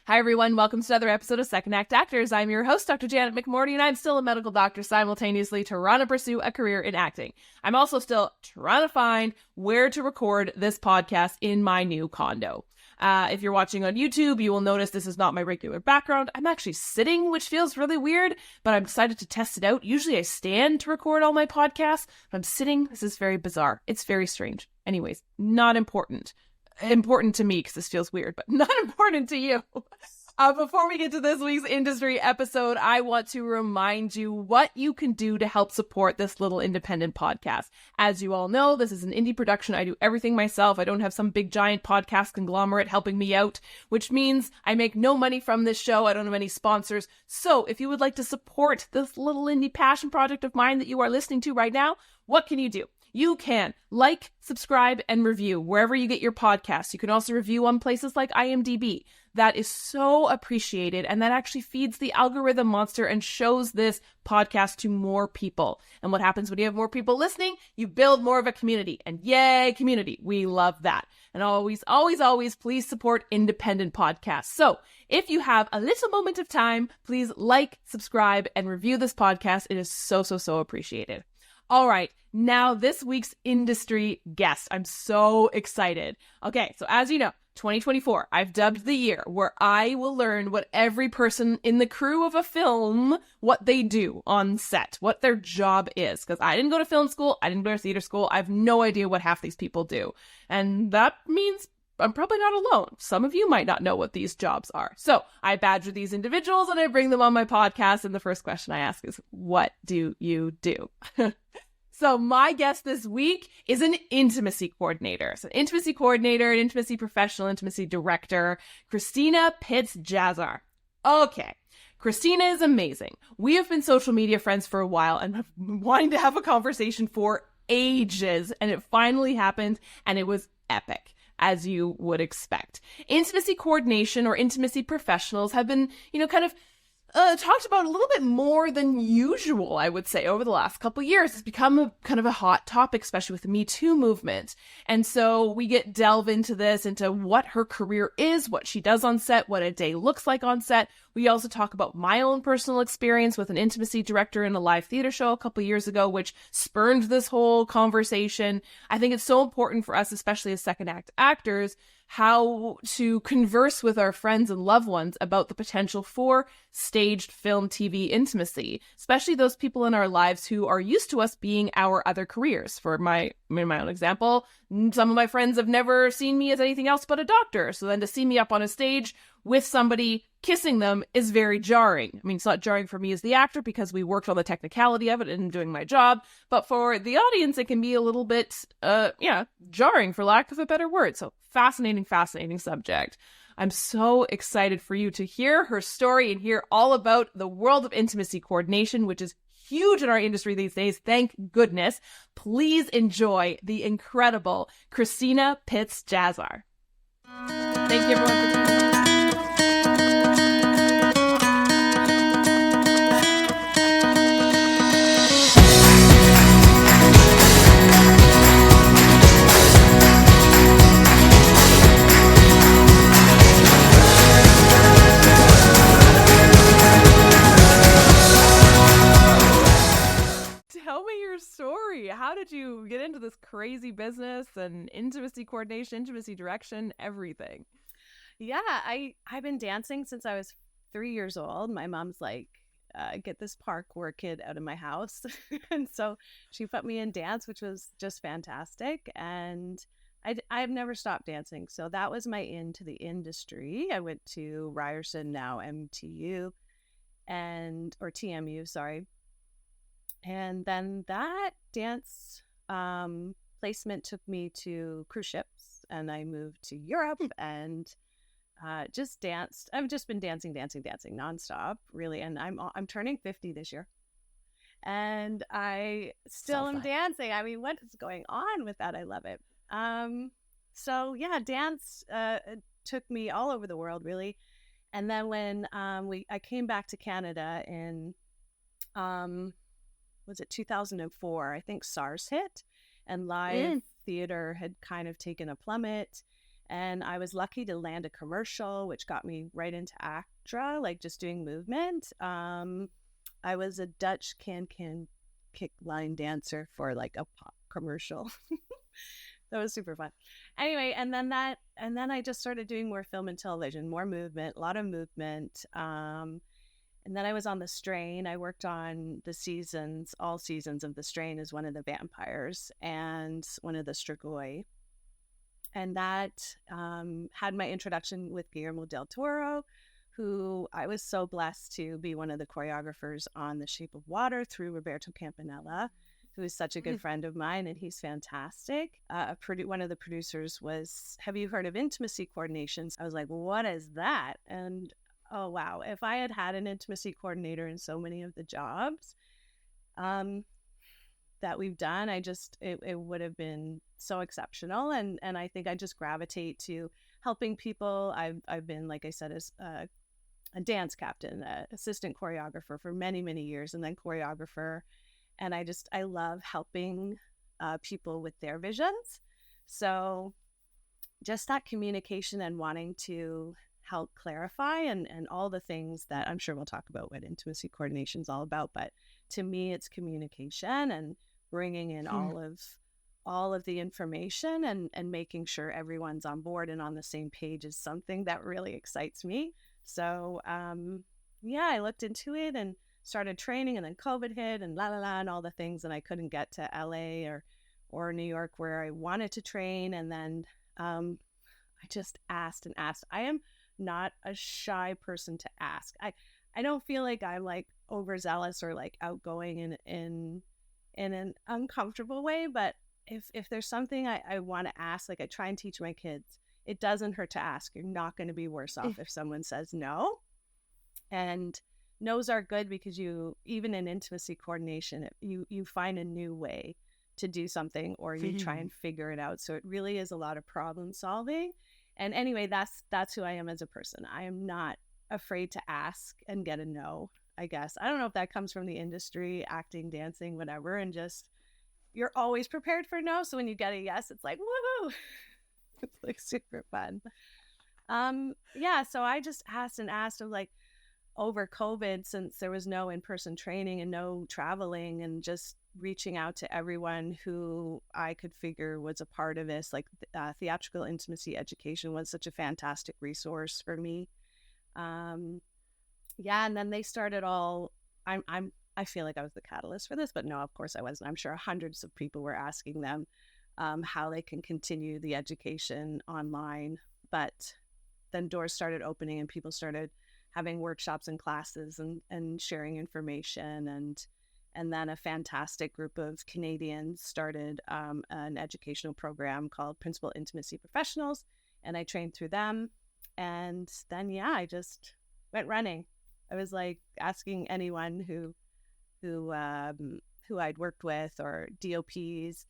Hi, everyone. Welcome to another episode of Second Act Actors. I'm your host, Dr. Janet McMorty, and I'm still a medical doctor simultaneously trying to pursue a career in acting. I'm also still trying to find where to record this podcast in my new condo. If you're watching on YouTube, you will notice this is not my regular background. I'm actually sitting, which feels really weird, but I'm decided to test it out. Usually I stand to record all my podcasts, but I'm sitting. This is very bizarre. It's very strange. Anyways, not important. Important to me because this feels weird, but not important to you. Before we get to this week's industry episode, I want to remind you what you can do to help support this little independent podcast. As you all know, this is an indie production. I do everything myself. I don't have some big giant podcast conglomerate helping me out, which means I make no money from this show. I don't have any sponsors. So if you would like to support this little indie passion project of mine that you are listening to right now, what can you do? You can like, subscribe, and review wherever you get your podcasts. You can also review on places like IMDb. That is so appreciated, and that actually feeds the algorithm monster and shows this podcast to more people. And what happens when you have more people listening? You build more of a community. And yay, community. We love that. And always, always, always, please support independent podcasts. So if you have a little moment of time, please like, subscribe, and review this podcast. It is so, so, so appreciated. All right, now this week's industry guest. I'm so excited. Okay, so as you know, 2024, I've dubbed the year where I will learn what every person in the crew of a film, what they do on set, what their job is. Because I didn't go to film school, I didn't go to theater school, I have no idea what half these people do. And that means I'm probably not alone. Some of you might not know what these jobs are. So I badger these individuals and I bring them on my podcast. And the first question I ask is, what do you do? So my guest this week is an intimacy coordinator. So intimacy coordinator, an intimacy professional, intimacy director, Christina Pitts Jazzar. Okay. Christina is amazing. We have been social media friends for a while and have been wanting to have a conversation for ages. And it finally happened and it was epic, as you would expect. Intimacy coordination or intimacy professionals have been, kind of talked about a little bit more than usual, I would say, over the last couple of years. It's become a kind of a hot topic, especially with the Me Too movement. And so we delve into this, into what her career is, what she does on set, what a day looks like on set. We also talk about my own personal experience with an intimacy director in a live theater show a couple of years ago, which spurned this whole conversation. I think it's so important for us, especially as second act actors, how to converse with our friends and loved ones about the potential for staged film, TV intimacy, especially those people in our lives who are used to us being our other careers. In my own example, some of my friends have never seen me as anything else but a doctor. So then to see me up on a stage with somebody kissing them is very jarring. I mean, it's not jarring for me as the actor because we worked on the technicality of it and doing my job, but for the audience, it can be a little bit, jarring for lack of a better word. So fascinating subject. I'm so excited for you to hear her story and hear all about the world of intimacy coordination, which is huge in our industry these days. Thank goodness. Please enjoy the incredible Christina Pitts Jazzar. Thank you, everyone, for tuning in. Tell me your story. How did you get into this crazy business and intimacy coordination, intimacy direction, everything? Yeah, I've been dancing since I was 3 years old. My mom's like, get this parkour kid out of my house. And so she put me in dance, which was just fantastic. And I've never stopped dancing. So that was my into the industry. I went to Ryerson, now MTU, or TMU, sorry. And then that dance placement took me to cruise ships, and I moved to Europe and just danced. I've just been dancing nonstop, really. And I'm turning 50 this year, and I still am dancing. I mean, what is going on with that? I love it. So yeah, dance took me all over the world, really. And then when I came back to Canada in was it 2004? I think SARS hit, and live theater had kind of taken a plummet. And I was lucky to land a commercial, which got me right into ACTRA, like just doing movement. I was a Dutch can kick line dancer for like a pop commercial. That was super fun. Anyway, and then I just started doing more film and television, more movement, a lot of movement. And then I was on The Strain. I worked on all seasons of The Strain as one of the vampires and one of the Strigoi. And that had my introduction with Guillermo del Toro, who I was so blessed to be one of the choreographers on The Shape of Water through Roberto Campanella, who is such a good friend of mine, and he's fantastic. One of the producers was, have you heard of intimacy coordinations? I was like, what is that? And oh, wow. If I had had an intimacy coordinator in so many of the jobs that we've done, it would have been so exceptional. And I think I just gravitate to helping people. I've been, like I said, as a dance captain, assistant choreographer for many, many years, and then choreographer. And I love helping people with their visions. So just that communication and wanting to help clarify and all the things that I'm sure we'll talk about what intimacy coordination is all about. But to me, it's communication and bringing in all of the information and making sure everyone's on board and on the same page is something that really excites me. So I looked into it and started training, and then COVID hit and and all the things, and I couldn't get to LA or New York where I wanted to train. And then I just asked and asked. I am not a shy person to ask. I don't feel like I'm like overzealous or like outgoing in an uncomfortable way, but if there's something I want to ask, like I try and teach my kids, it doesn't hurt to ask. You're not going to be worse off if someone says no. And no's are good because even in intimacy coordination, you find a new way to do something, or you try and figure it out. So it really is a lot of problem solving. And anyway, that's who I am as a person. I am not afraid to ask and get a no, I guess. I don't know if that comes from the industry, acting, dancing, whatever, and just you're always prepared for no. So when you get a yes, it's like, woohoo! It's like super fun. So I just asked and asked of like over COVID, since there was no in-person training and no traveling, and just reaching out to everyone who I could figure was a part of this. Like theatrical intimacy education was such a fantastic resource for me. And then they started I feel like I was the catalyst for this, but no, of course I wasn't. I'm sure hundreds of people were asking them how they can continue the education online. But then doors started opening and people started having workshops and classes and sharing information. And then a fantastic group of Canadians started an educational program called Principal Intimacy Professionals. And I trained through them. And then, I just went running. I was like asking anyone who I'd worked with, or DOPs,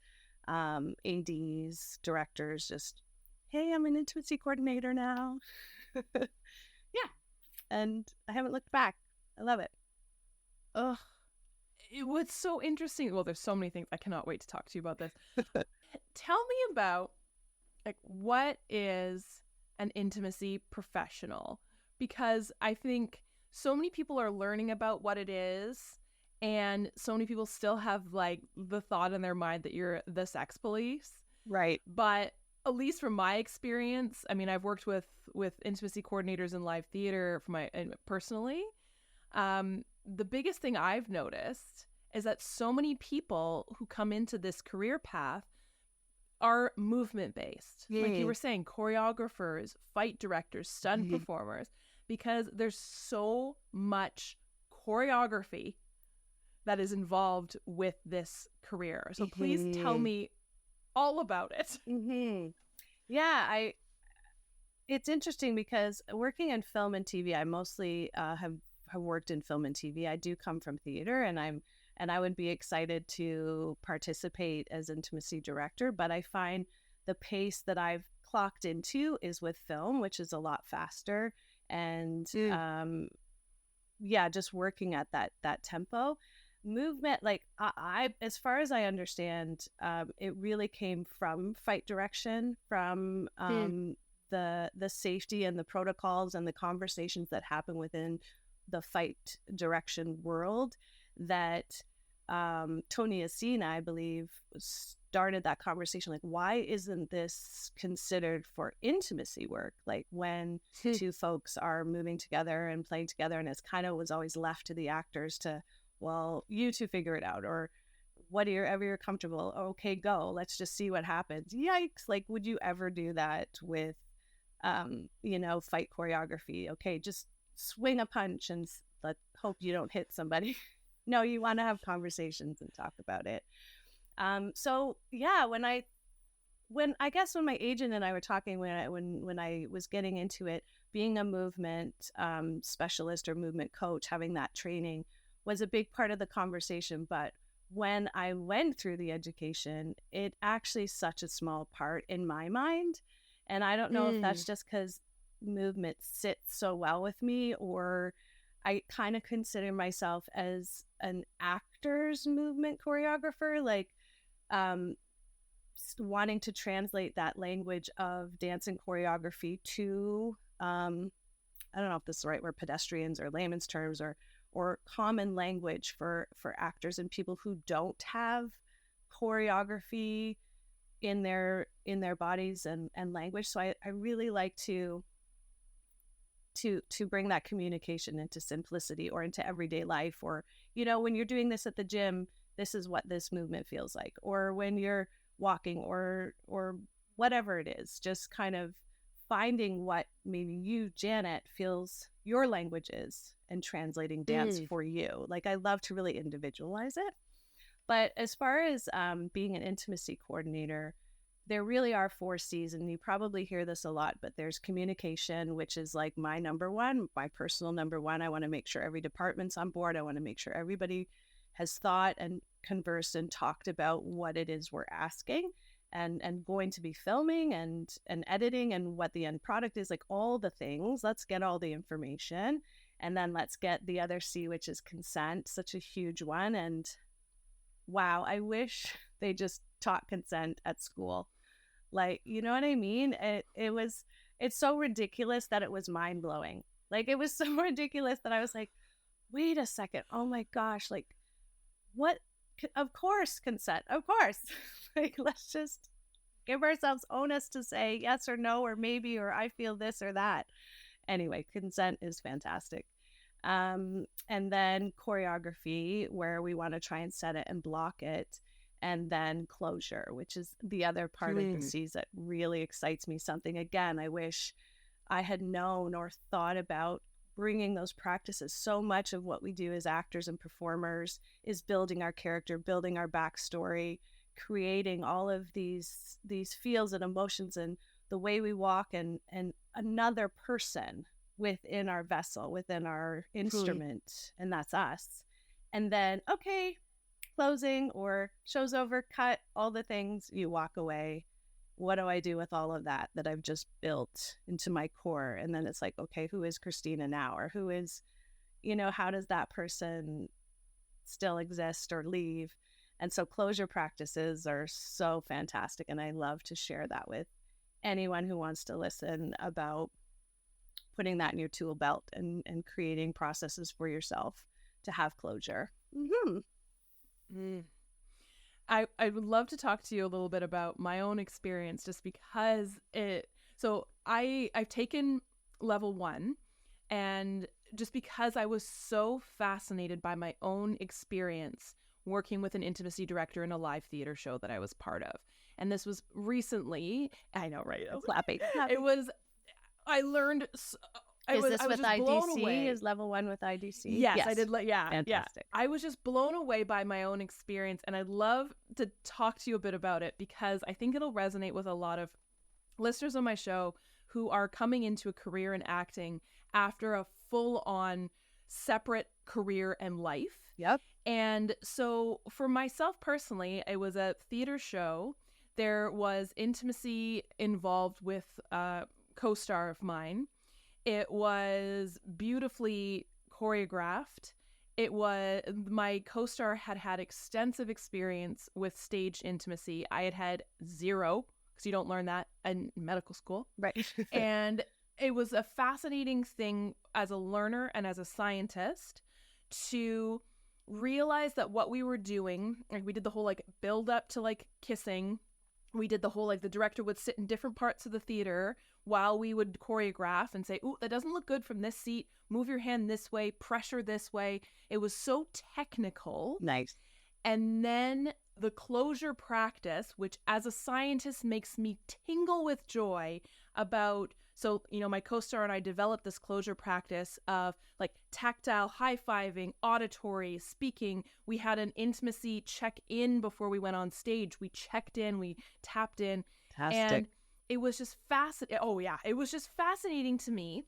ADs, directors, just, hey, I'm an intimacy coordinator now. And I haven't looked back. I love it. Ugh. It was so interesting. Well, there's so many things. I cannot wait to talk to you about this. Tell me about, like, what is an intimacy professional? Because I think so many people are learning about what it is, and so many people still have, like, the thought in their mind that you're the sex police. Right. But at least from my experience, I mean, I've worked with intimacy coordinators in live theater personally. The biggest thing I've noticed is that so many people who come into this career path are movement based. Like you were saying, choreographers, fight directors, stunt performers, because there's so much choreography that is involved with this career. So please tell me all about it. Yeah, it's interesting because working in film and TV, I mostly have worked in film and TV. I do come from theater, and I would be excited to participate as intimacy director, but I find the pace that I've clocked into is with film, which is a lot faster, and just working at that tempo. Movement, like I as far as I understand, it really came from fight direction, from the safety and the protocols and the conversations that happen within the fight direction world that Tony Asina, I believe, started that conversation. Like, why isn't this considered for intimacy work? Like when two folks are moving together and playing together, and it's kind of was always left to the actors to, well, you two figure it out, or whatever you're comfortable. Okay, go. Let's just see what happens. Yikes! Like, would you ever do that with, fight choreography? Okay, just swing a punch and let's hope you don't hit somebody. No, you want to have conversations and talk about it. So yeah, when my agent and I were talking when I was getting into it, being a movement specialist or movement coach, having that training was a big part of the conversation. But when I went through the education, it actually is such a small part in my mind. And I don't know if that's just because movement sits so well with me, or I kind of consider myself as an actor's movement choreographer, like wanting to translate that language of dance and choreography to, I don't know if this is the right word, pedestrians or layman's terms, or common language for actors and people who don't have choreography in their bodies and language. So I really like to bring that communication into simplicity or into everyday life, or, when you're doing this at the gym, this is what this movement feels like, or when you're walking or whatever it is, just kind of finding what maybe you, Janet, feels your language is and translating dance for you. Like, I love to really individualize it. But as far as being an intimacy coordinator, there really are 4 C's, and you probably hear this a lot, but there's communication, which is like my number one, my personal number one. I want to make sure every department's on board. I want to make sure everybody has thought and conversed and talked about what it is we're asking and going to be filming and editing and what the end product is, like all the things. Let's get all the information, and then let's get the other C, which is consent, such a huge one. And wow, I wish they just taught consent at school. Like, you know what I mean? It's so ridiculous that it was mind blowing. Like, it was so ridiculous that I was like, wait a second. Oh my gosh. Like, what? Of course, consent. Of course. Like, let's just give ourselves onus to say yes or no, or maybe, or I feel this or that. Anyway, consent is fantastic. And then choreography, where we want to try and set it and block it. And then closure, which is the other part of the C's that really excites me. Something, again, I wish I had known or thought about bringing those practices. So much of what we do as actors and performers is building our character, building our backstory, creating all of these feels and emotions and the way we walk and another person within our vessel, within our instrument, and that's us. And then, okay, closing or show's over, cut, all the things, you walk away. What do I do with all of that I've just built into my core? And then it's like, okay, who is Christina now? Or who is, how does that person still exist or leave? And so closure practices are so fantastic. And I love to share that with anyone who wants to listen about putting that in your tool belt and creating processes for yourself to have closure. I would love to talk to you a little bit about my own experience, just because I've taken level 1, and just because I was so fascinated by my own experience working with an intimacy director in a live theater show that I was part of. And this was recently, I know, right? Clapping. It was, I learned Is this with IDC? Is level 1 with IDC? Yes, I did. Yeah, fantastic. Yeah. I was just blown away by my own experience, and I'd love to talk to you a bit about it, because I think it'll resonate with a lot of listeners on my show who are coming into a career in acting after a full-on separate career and life. Yep. And so for myself personally, it was a theater show. There was intimacy involved with a co-star of mine. It was beautifully choreographed. It was, my co-star had extensive experience with staged intimacy. I had 0 because you don't learn that in medical school. Right. And it was a fascinating thing as a learner and as a scientist to realize that what we were doing, like we did the whole like build up to like kissing. We did the whole like the director would sit in different parts of the theater while we would choreograph and say, "Ooh, that doesn't look good from this seat. Move your hand this way, pressure this way." It was so technical. Nice. And then the closure practice, which as a scientist makes me tingle with joy about, so, you know, my co-star and I developed this closure practice of like tactile high-fiving, auditory, speaking. We had an intimacy check-in before we went on stage. We checked in, we tapped in. Fantastic. And it was just fascinating. Oh yeah, it was just fascinating to me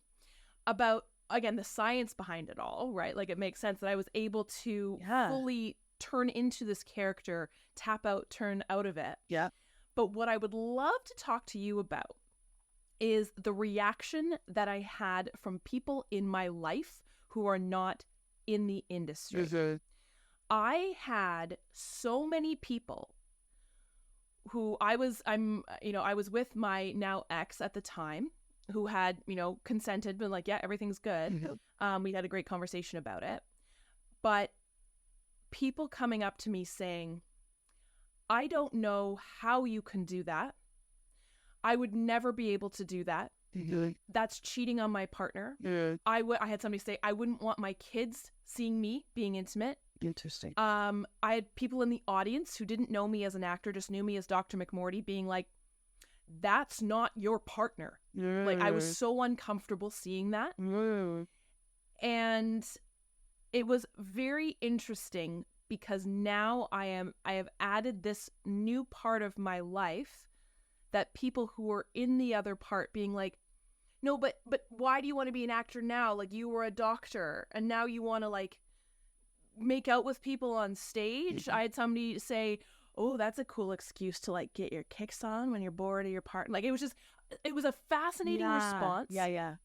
about, again, the science behind it all, right? Like it makes sense that I was able to fully turn into this character, tap out, turn out of it. Yeah. But what I would love to talk to you about is the reaction that I had from people in my life who are not in the industry. Mm-hmm. I had so many people who I was with my now ex at the time, who had, you know, consented, been like, yeah, everything's good. Mm-hmm. We had a great conversation about it. But people coming up to me saying, I don't know how you can do that. I would never be able to do that. Mm-hmm. That's cheating on my partner. Yeah. I had somebody say, I wouldn't want my kids seeing me being intimate. Interesting. I had people in the audience who didn't know me as an actor, just knew me as Dr. McMorty, being like, that's not your partner. Yeah. Like, I was so uncomfortable seeing that. Yeah. And it was very interesting because now I have added this new part of my life that people who were in the other part being like, no, but why do you want to be an actor now? Like, you were a doctor and now you want to like make out with people on stage. I had somebody say, oh, that's a cool excuse to like get your kicks on when you're bored of your part. Like, it was a fascinating response. Yeah.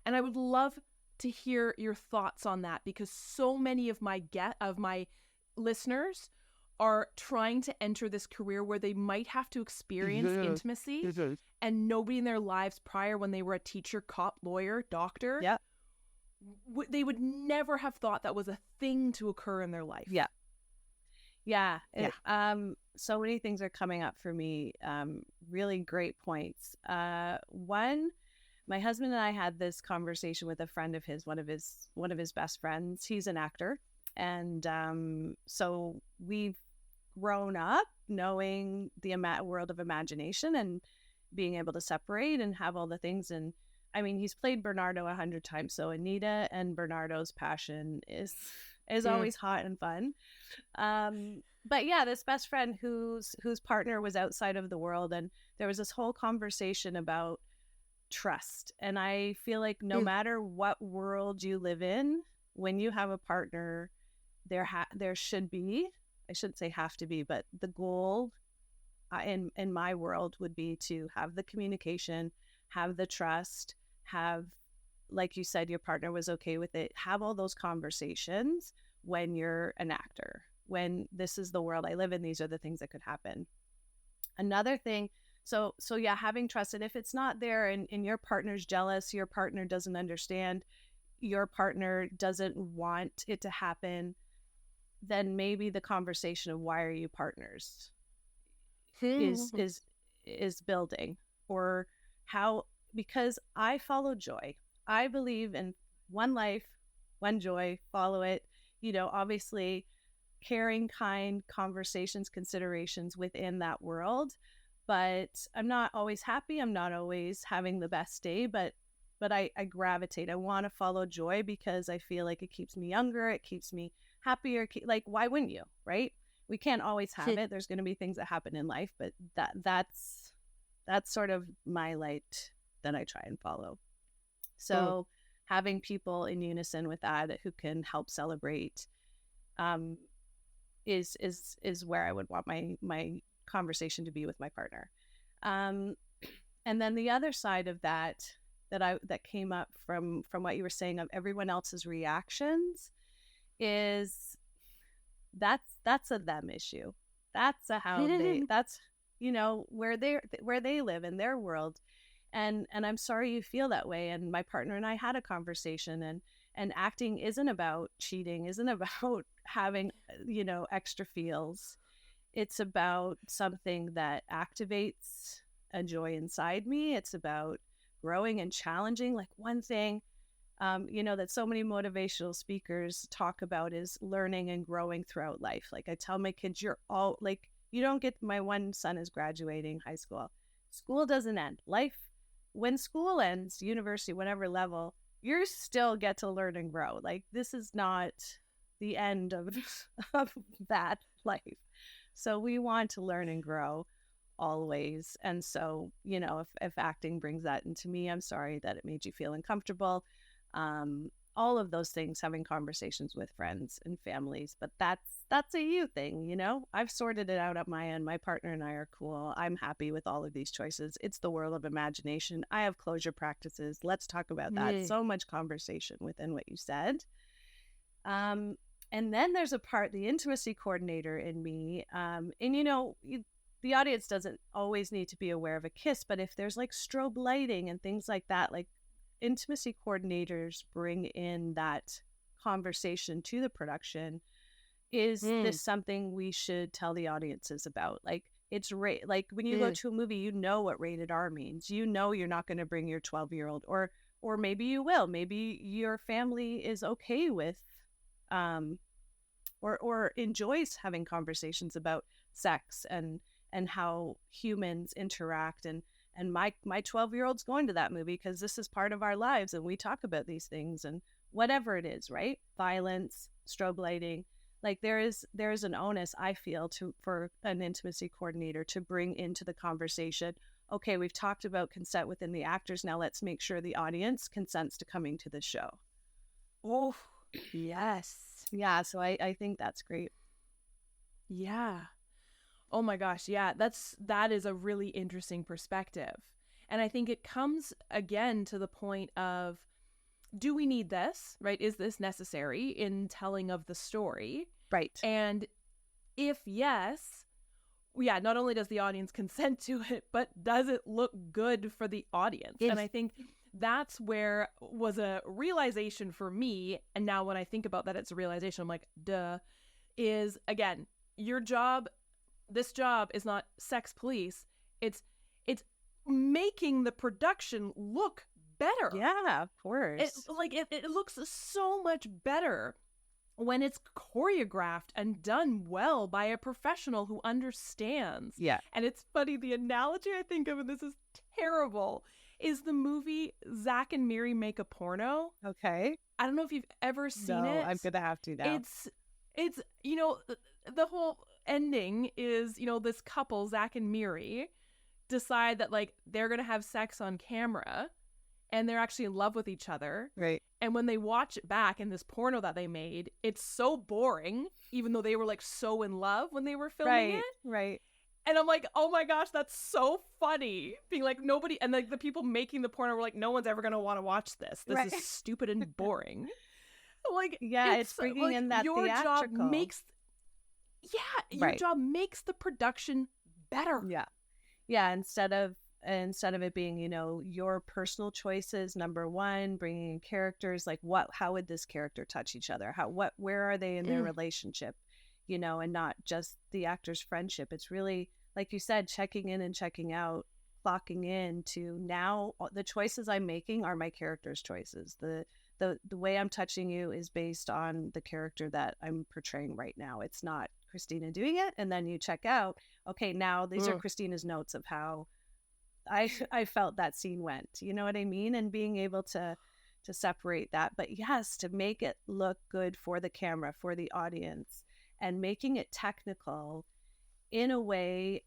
And I would love to hear your thoughts on that, because so many of my listeners are trying to enter this career where they might have to experience intimacy, and nobody in their lives prior, when they were a teacher, cop, lawyer, doctor, they would never have thought that was a thing to occur in their life. Yeah. So many things are coming up for me. Really great points. One, my husband and I had this conversation with a friend of his, one of his best friends. He's an actor. And so we've grown up knowing the world of imagination and being able to separate and have all the things. And I mean, he's played Bernardo 100 times. So Anita and Bernardo's passion is always hot and fun. But yeah, this best friend whose partner was outside of the world. And there was this whole conversation about trust. And I feel like no matter what world you live in, when you have a partner, there should be, I shouldn't say have to be, but the goal in my world would be to have the communication, have the trust, have, like you said, your partner was okay with it, have all those conversations when you're an actor, when this is the world I live in, these are the things that could happen. Another thing, so yeah, having trust. And if it's not there and your partner's jealous, your partner doesn't understand, your partner doesn't want it to happen, then maybe the conversation of why are you partners is building. Or how, because I follow joy. I believe in one life, one joy, follow it. You know, obviously caring, kind conversations, considerations within that world. But I'm not always happy. I'm not always having the best day, but I gravitate. I want to follow joy because I feel like it keeps me younger. It keeps me happier. Like, why wouldn't you, right? We can't always have it. There's going to be things that happen in life, but that's sort of my light that I try and follow. So having people in unison with that who can help celebrate is where I would want my conversation to be with my partner. And then the other side of that came up from what you were saying of everyone else's reactions is that's a them issue. That's a how they, where they live in their world. And I'm sorry you feel that way. And my partner and I had a conversation, and acting isn't about cheating, isn't about having, extra feels. It's about something that activates a joy inside me. It's about growing and challenging. Like one thing, that so many motivational speakers talk about is learning and growing throughout life. Like I tell my kids, you don't get, my one son is graduating high school. School doesn't end. Life, when school ends, university, whatever level, you still get to learn and grow. Like this is not the end of that life. So we want to learn and grow always. And so, if acting brings that into me, I'm sorry that it made you feel uncomfortable. All of those things, having conversations with friends and families, but that's a you thing, I've sorted it out at my end. My partner and I are cool. I'm happy with all of these choices. It's the world of imagination. I have closure practices. Let's talk about that. So much conversation within what you said. And then there's a part, the intimacy coordinator in me. The audience doesn't always need to be aware of a kiss, but if there's like strobe lighting and things like that, like intimacy coordinators bring in that conversation to the production. Is this something we should tell the audiences about? Like it's like when you go to a movie, what rated R means. You're not going to bring your 12-year-old, or maybe you will. Maybe your family is okay with or enjoys having conversations about sex and how humans interact, and my 12-year-old's going to that movie because this is part of our lives and we talk about these things, and whatever it is, right? Violence, strobe lighting, like there is an onus, I feel, for an intimacy coordinator to bring into the conversation, okay, we've talked about consent within the actors, now let's make sure the audience consents to coming to the show. Oh, yes. Yeah, so I think that's great. Yeah. Oh my gosh, yeah, that is a really interesting perspective. And I think it comes again to the point of, do we need this, right? Is this necessary in telling of the story? Right. And if yes, yeah, not only does the audience consent to it, but does it look good for the audience? And I think that's where was a realization for me. And now when I think about that, it's a realization. I'm like, duh, is again, this job is not sex police. It's making the production look better. Yeah, of course. It looks so much better when it's choreographed and done well by a professional who understands. Yeah. And it's funny, the analogy I think of, and this is terrible, is the movie Zack and Miri Make a Porno. Okay. I don't know if you've ever seen it. I'm gonna have to now. It's the whole ending is, this couple, Zack and Miri, decide that like they're gonna have sex on camera and they're actually in love with each other. Right. And when they watch it back in this porno that they made, it's so boring, even though they were like so in love when they were filming it. Right. And I'm like, oh my gosh, that's so funny. Being like, nobody, and like the people making the porno were like, no one's ever going to want to watch this. This is stupid and boring. Like, yeah, it's bringing in that your theatrical. Job makes, your job makes the production better. Yeah. Yeah. Instead of it being, your personal choices, number one, bringing in characters, like how would this character touch each other? Where are they in their relationship? And not just the actor's friendship. It's really, like you said, checking in and checking out, clocking in to now the choices I'm making are my character's choices. The way I'm touching you is based on the character that I'm portraying right now. It's not Christina doing it. And then you check out, okay, now these are Christina's notes of how I felt that scene went. You know what I mean? And being able to separate that. But yes, to make it look good for the camera, for the audience, and making it technical in a way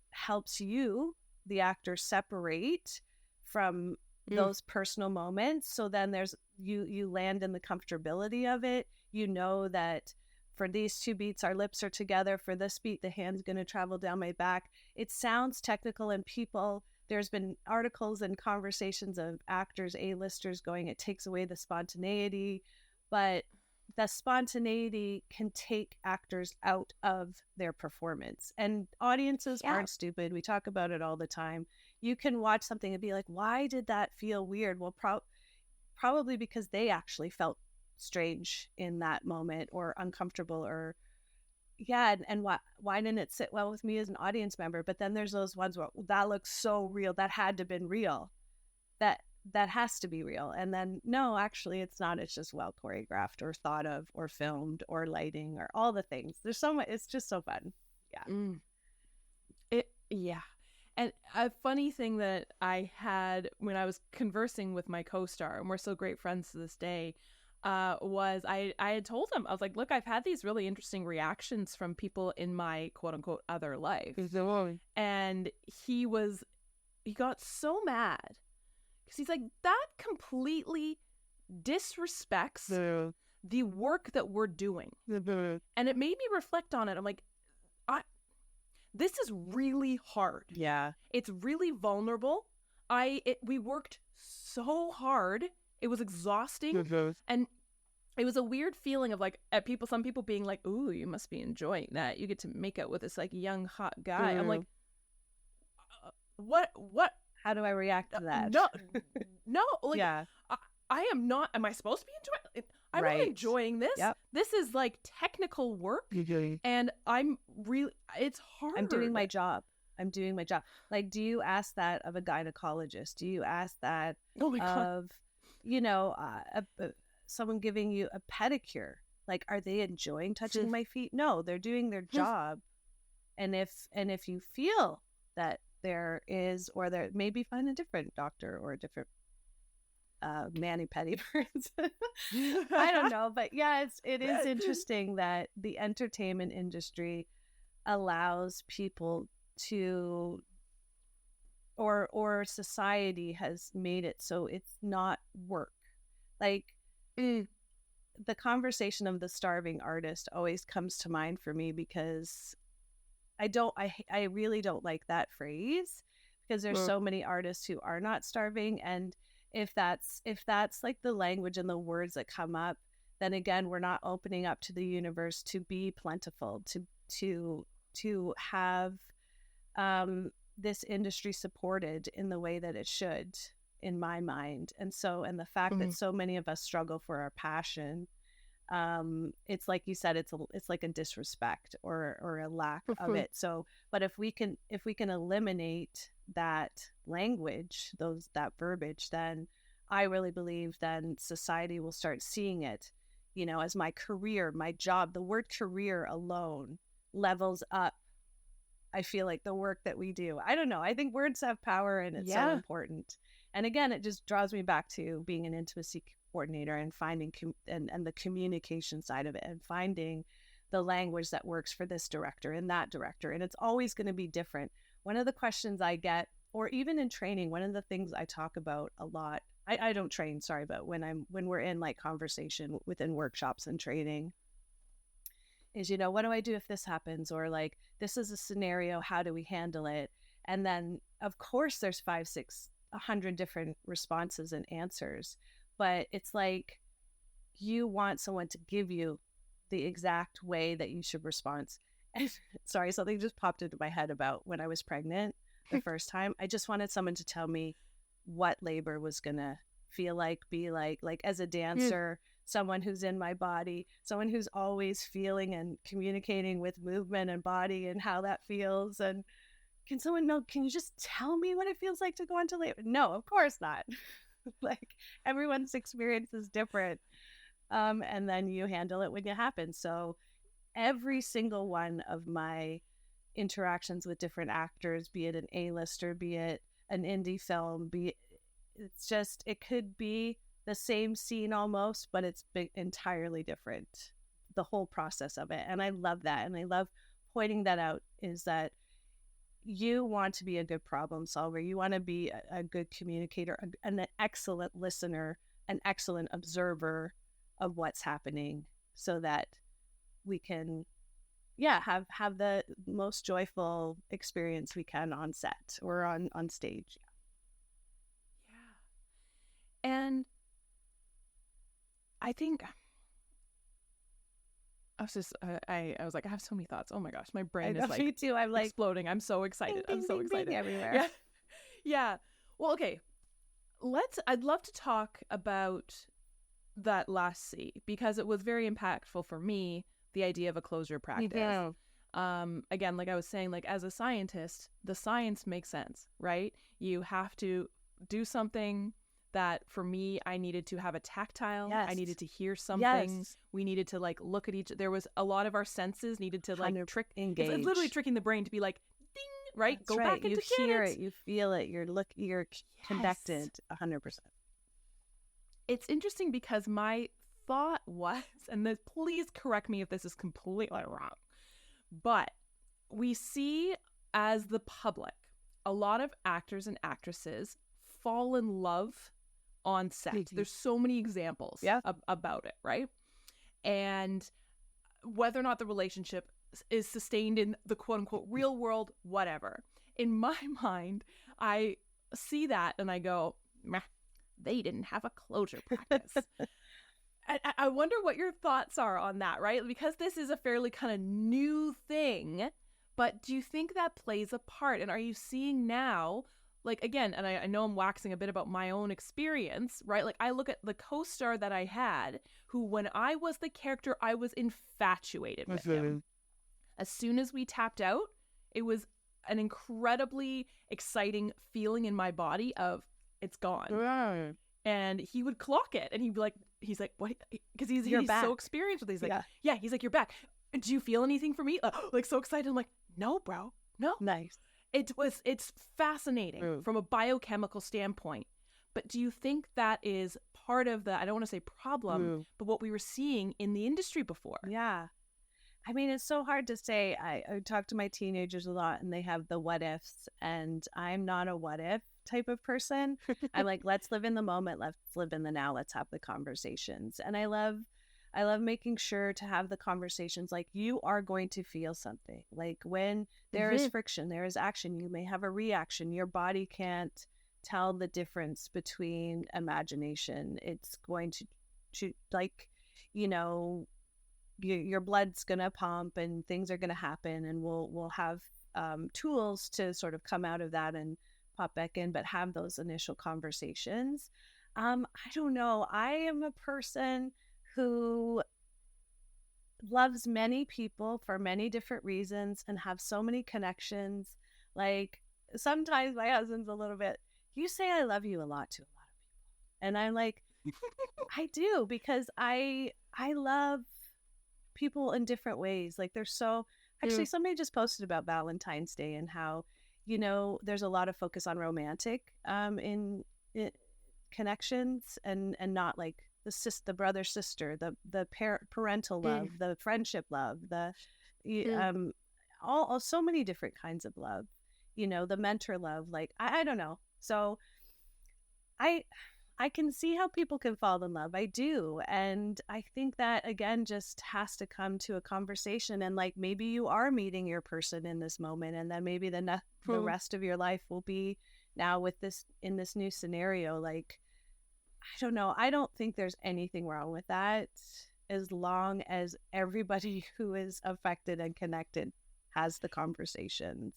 helps you, the actor, separate from those personal moments. So then there's you land in the comfortability of it. You know that for these two beats, our lips are together. For this beat, the hand's going to travel down my back. It sounds technical, and there's been articles and conversations of actors, A-listers going, it takes away the spontaneity. But the spontaneity can take actors out of their performance. And audiences aren't stupid. We talk about it all the time. You can watch something and be like, why did that feel weird? Well, probably because they actually felt strange in that moment, or uncomfortable, or and why didn't it sit well with me as an audience member? But then there's those ones where that looks so real, that had to have been real, that has to be real. And then no, actually it's not. It's just well choreographed or thought of or filmed or lighting or all the things. There's so much. It's just so fun. Yeah. And a funny thing that I had when I was conversing with my co-star, and we're still great friends to this day, was I had told him, I was like, look, I've had these really interesting reactions from people in my quote unquote other life. And he got so mad because he's like, that completely disrespects the work that we're doing. And it made me reflect on it. I'm like, this is really hard. Yeah. It's really vulnerable. We worked so hard. It was exhausting. And it was a weird feeling of like, some people being like, ooh, you must be enjoying that. You get to make out with this like young, hot guy. I'm like, what? How do I react to that? No. Like, I am not. Am I supposed to be enjoying? I'm not enjoying this. Yep. This is like technical work, and it's hard. I'm doing my job. Like, do you ask that of a gynecologist? Do you ask that of, someone giving you a pedicure? Like, are they enjoying touching my feet? No, they're doing their job. And if you feel that there is, or there, maybe find a different doctor or a different mani-pedi person. I don't know, but yeah, it is interesting that the entertainment industry allows people to, or society has made it so it's not work. Like the conversation of the starving artist always comes to mind for me, because I really don't like that phrase, because there's so many artists who are not starving. And if that's like the language and the words that come up, then again, we're not opening up to the universe to be plentiful, to have this industry supported in the way that it should, in my mind. And the fact that so many of us struggle for our passion, it's like you said, it's like a disrespect or a lack of it. So, but if we can eliminate that language, that verbiage, then I really believe then society will start seeing it, as my career, my job. The word career alone levels up, I feel like, the work that we do. I don't know. I think words have power, and it's so important. And again, it just draws me back to being an intimacy coordinator and finding and the communication side of it, and finding the language that works for this director and that director. And it's always going to be different. One of the questions I get, or even in training, one of the things I talk about a lot, I don't train, sorry, but when we're in like conversation within workshops and training, is, what do I do if this happens? Or like, this is a scenario, how do we handle it? And then of course there's 5, 6, 100 different responses and answers, but it's like, you want someone to give you the exact way that you should respond. And sorry, something just popped into my head about when I was pregnant the first time. I just wanted someone to tell me what labor was gonna feel like, be like as a dancer, someone who's in my body, someone who's always feeling and communicating with movement and body and how that feels. And can you just tell me what it feels like to go into labor? No, of course not. Like, everyone's experience is different. And then you handle it when it happens. So every single one of my interactions with different actors, be it an A-lister, be it an indie film, it could be the same scene almost, but it's entirely different, the whole process of it. And I love that. And I love pointing that out, is that you want to be a good problem solver. You want to be a good communicator, an excellent listener, an excellent observer of what's happening, so that we can have the most joyful experience we can on set or on stage. And I think I was like, I have so many thoughts. Oh my gosh, my I brain know, is like me too. I'm like exploding. I'm so excited. ding, I'm so ding, ding, excited. everywhere. Yeah. Yeah. Well, okay. I'd love to talk about that last C because it was very impactful for me, the idea of a closure practice. Again, like I was saying, like as a scientist, the science makes sense, right? You have to do something that for me, I needed to have a tactile. Yes. I needed to hear something. Yes. We needed to like look at each. There was a lot of our senses needed to like trick. Engage. It's literally tricking the brain to be like, ding, right? That's Go right. back into You hear kids. it. You feel it. You're connected 100%. It's interesting because my thought was, and this, please correct me if this is completely wrong, but we see as the public a lot of actors and actresses fall in love on set. There's so many examples about it, right? And whether or not the relationship is sustained in the quote unquote real world, whatever. In my mind, I see that and I go, meh, they didn't have a closure practice. I wonder what your thoughts are on that, right? Because this is a fairly kind of new thing, but do you think that plays a part? And are you seeing now, like, again, and I know I'm waxing a bit about my own experience, right? Like, I look at the co-star that I had, who, when I was the character, I was infatuated with him. As soon as we tapped out, it was an incredibly exciting feeling in my body of, it's gone. Right. And he would clock it, and he'd be like, he's like, what? Because he's so experienced with it. He's like, yeah, he's like, you're back. Do you feel anything for me? Like, so excited. I'm like, no, bro, no. Nice. It's fascinating from a biochemical standpoint. But do you think that is part of the, I don't want to say problem, but what we were seeing in the industry before? Yeah. I mean, it's so hard to say. I talk to my teenagers a lot and they have the what ifs, and I'm not a what if type of person. I'm like, let's live in the moment. Let's live in the now. Let's have the conversations. And I love making sure to have the conversations. Like, you are going to feel something. Like, when there is friction, there is action, you may have a reaction. Your body can't tell the difference between imagination. It's going to like, you know, your blood's going to pump and things are going to happen, and we'll have tools to sort of come out of that and pop back in, but have those initial conversations. I don't know. I am a person who loves many people for many different reasons and have so many connections. Like, sometimes my husband's a little bit, you say I love you a lot to a lot of people. And I'm like, I do, because I love people in different ways. Like, there's so, actually somebody just posted about Valentine's Day and how, you know, there's a lot of focus on romantic in connections and not like the brother sister, the parental love, the friendship love, the all so many different kinds of love, you know, the mentor love. Like, I don't know. So I can see how people can fall in love. I do. And I think that, again, just has to come to a conversation. And like, maybe you are meeting your person in this moment, and then maybe the rest of your life will be now with this, in this new scenario. Like, I don't know. I don't think there's anything wrong with that, as long as everybody who is affected and connected has the conversations.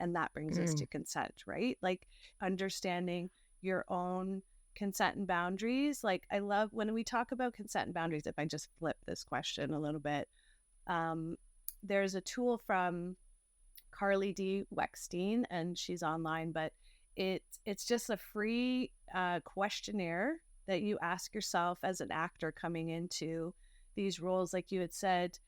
And that brings us to consent, right? Like, understanding your own consent and boundaries. Like, I love when we talk about consent and boundaries. If I just flip this question a little bit, there's a tool from Carly D. Weckstein, and she's online, but it's just a free questionnaire that you ask yourself as an actor coming into these roles. Like you had said,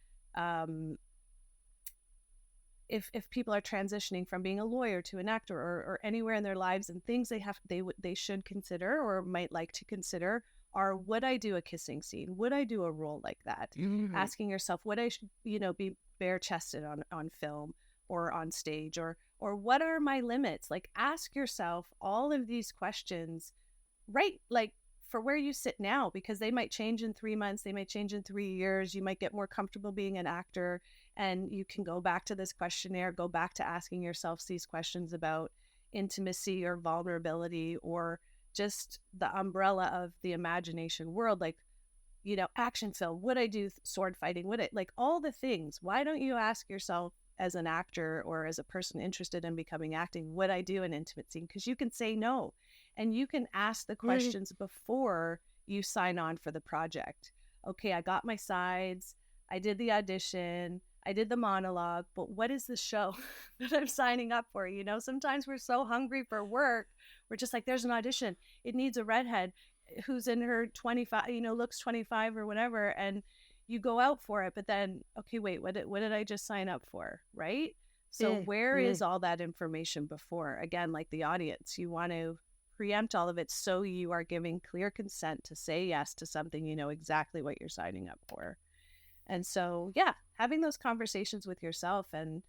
if people are transitioning from being a lawyer to an actor, or anywhere in their lives, and things they should consider or might like to consider are, would I do a kissing scene? Would I do a role like that? Asking yourself, would I be bare chested on film or on stage, or what are my limits? Like, ask yourself all of these questions, right? Like, for where you sit now, because they might change in 3 months, they might change in 3 years. You might get more comfortable being an actor, and you can go back to this questionnaire, go back to asking yourselves these questions about intimacy or vulnerability, or just the umbrella of the imagination world. Like, action film? Would I do sword fighting? Would it, like, all the things? Why don't you ask yourself as an actor or as a person interested in becoming acting, would I do an intimate scene? Because you can say no, and you can ask the questions before you sign on for the project. Okay, I got my sides, I did the audition, I did the monologue, but what is the show that I'm signing up for? Sometimes we're so hungry for work, we're just like, there's an audition, it needs a redhead who's in her 25, looks 25 or whatever, and you go out for it, but then, okay, wait, what did I just sign up for, right? So where is all that information before? Again, like the audience, you want to preempt all of it so you are giving clear consent to say yes to something, you know exactly what you're signing up for. And so, yeah, having those conversations with yourself, and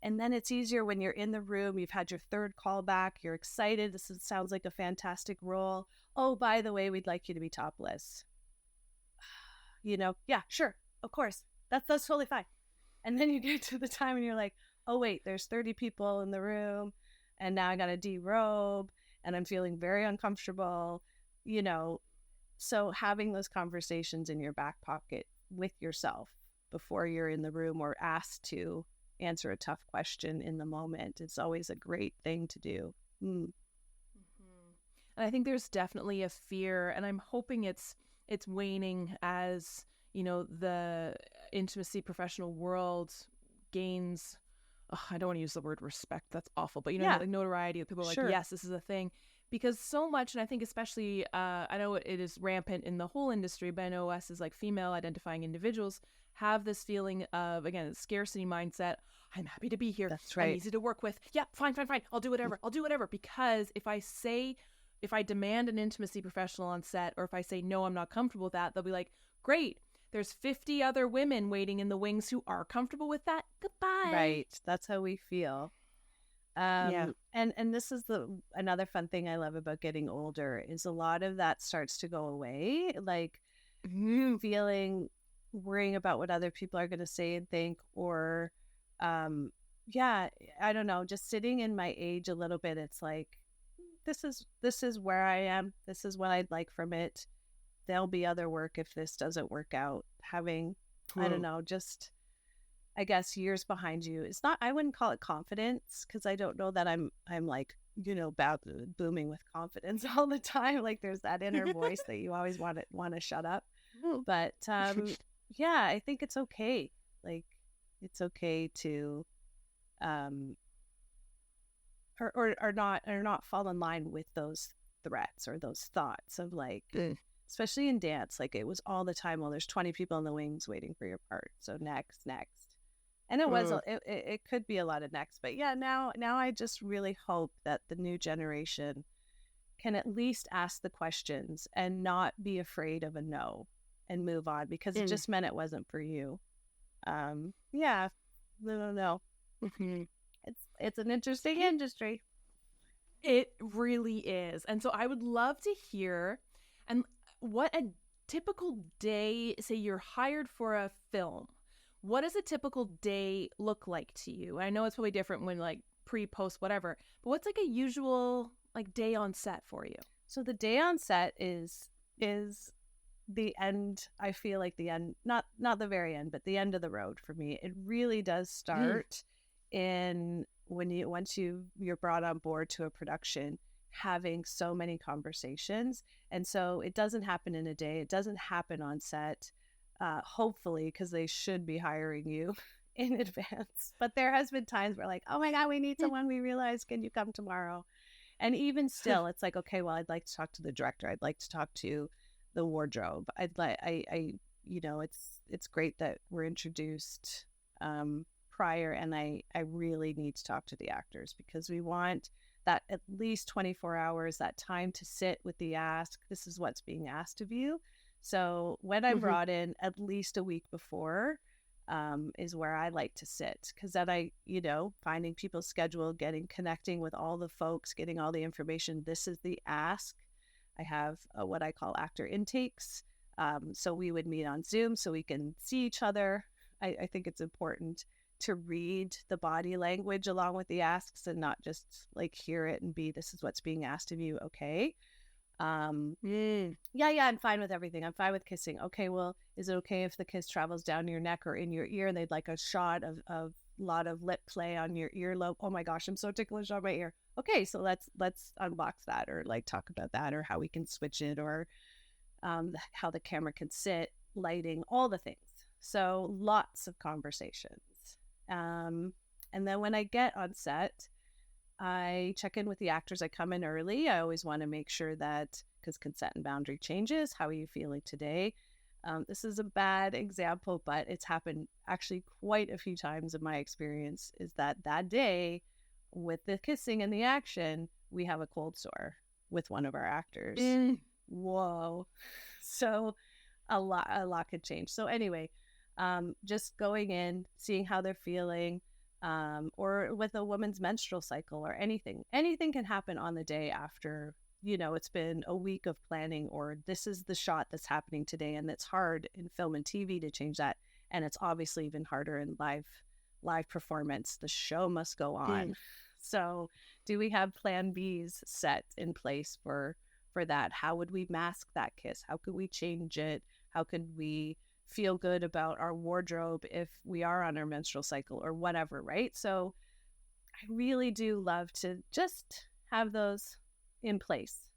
then it's easier when you're in the room, you've had your third call back, you're excited, sounds like a fantastic role. Oh, by the way, we'd like you to be topless. Yeah, sure, of course, that's totally fine. And then you get to the time and you're like, oh wait, there's 30 people in the room, and now I gotta derobe, and I'm feeling very uncomfortable. So having those conversations in your back pocket with yourself before you're in the room or asked to answer a tough question in the moment, it's always a great thing to do. And I think there's definitely a fear, and I'm hoping it's waning as the intimacy professional world gains, I don't want to use the word respect, that's awful, but like notoriety. People are like, sure, yes, this is a thing, because so much, and I think especially I know it is rampant in the whole industry, but I know us as like female identifying individuals have this feeling of, again, scarcity mindset. I'm happy to be here. That's right. I'm easy to work with. Yeah, fine. I'll do whatever. Because if I demand an intimacy professional on set, or if I say, no, I'm not comfortable with that, they'll be like, great, there's 50 other women waiting in the wings who are comfortable with that. Goodbye. Right. That's how we feel. And this is another fun thing I love about getting older is a lot of that starts to go away. Like worrying about what other people are going to say and think, or, I don't know, just sitting in my age a little bit. It's like, this is where I am. This is what I'd like from it. There'll be other work if this doesn't work out. Having, I don't know, just, I guess, years behind you. It's not, I wouldn't call it confidence, because I don't know that I'm like, booming with confidence all the time. Like there's that inner voice that you always want to shut up. But I think it's okay. Like it's okay to or not fall in line with those threats or those thoughts of like, especially in dance, like it was all the time, well, there's 20 people in the wings waiting for your part, so next. And it was it could be a lot of next, but now I just really hope that the new generation can at least ask the questions and not be afraid of a no and move on, because it just meant it wasn't for you. No. It's an interesting industry. It really is. And so I would love to hear, and what a typical day, say you're hired for a film, what does a typical day look like to you? I know it's probably different when like pre, post, whatever, but what's like a usual like day on set for you? So the day on set is the end. I feel like the end, not the very end, but the end of the road for me. It really does start in once you're brought on board to a production, having so many conversations. And so it doesn't happen in a day. It doesn't happen on set, hopefully, because they should be hiring you in advance. But there has been times where like, oh my God, we need someone. We realize, can you come tomorrow? And even still, it's like, okay, well, I'd like to talk to the director. I'd like to talk to the wardrobe. It's great that we're introduced prior, and I really need to talk to the actors, because we want that at least 24 hours, that time to sit with the ask. This is what's being asked of you. So when I'm brought in, at least a week before is where I like to sit, because then finding people's schedule, connecting with all the folks, getting all the information. This is the ask. I have what I call actor intakes. So we would meet on Zoom so we can see each other. I think it's important to read the body language along with the asks, and not just like hear it and be, this is what's being asked of you. Okay. Yeah, I'm fine with everything. I'm fine with kissing. Okay, well, is it okay if the kiss travels down your neck or in your ear? And they'd like a shot of a lot of lip play on your earlobe. Oh my gosh, I'm so ticklish on my ear. Okay, so let's unbox that, or like talk about that, or how we can switch it, or how the camera can sit, lighting, all the things. So lots of conversations. And then when I get on set, I check in with the actors. I come in early. I always want to make sure that, because consent and boundary changes, how are you feeling today? This is a bad example, but it's happened actually quite a few times in my experience, is that day with the kissing and the action, we have a cold sore with one of our actors. Whoa. So a lot could change. So anyway, just going in, seeing how they're feeling, or with a woman's menstrual cycle, or anything can happen on the day after, it's been a week of planning, or this is the shot that's happening today. And it's hard in film and TV to change that. And it's obviously even harder in live performance. The show must go on. So do we have plan Bs set in place for that? How would we mask that kiss? How could we change it? How could we feel good about our wardrobe if we are on our menstrual cycle, or whatever, right? So I really do love to just have those in place.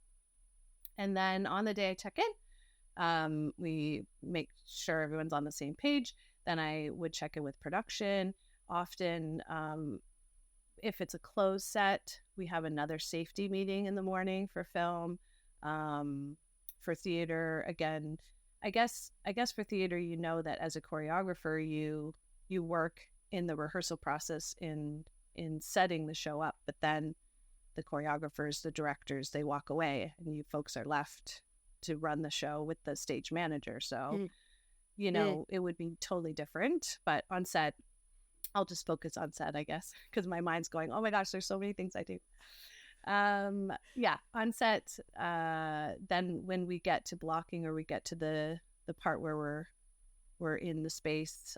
And then on the day I check in, we make sure everyone's on the same page. Then I would check in with production. Often, if it's a closed set, we have another safety meeting in the morning for film. For theater, again, I guess for theater, that as a choreographer, you work in the rehearsal process in setting the show up, but then the choreographers, the directors, they walk away, and you folks are left to run the show with the stage manager. So, it would be totally different. But on set, I'll just focus on set, I guess, because my mind's going, oh my gosh, there's so many things I do. On set, then when we get to blocking, or we get to the part where we're in the space,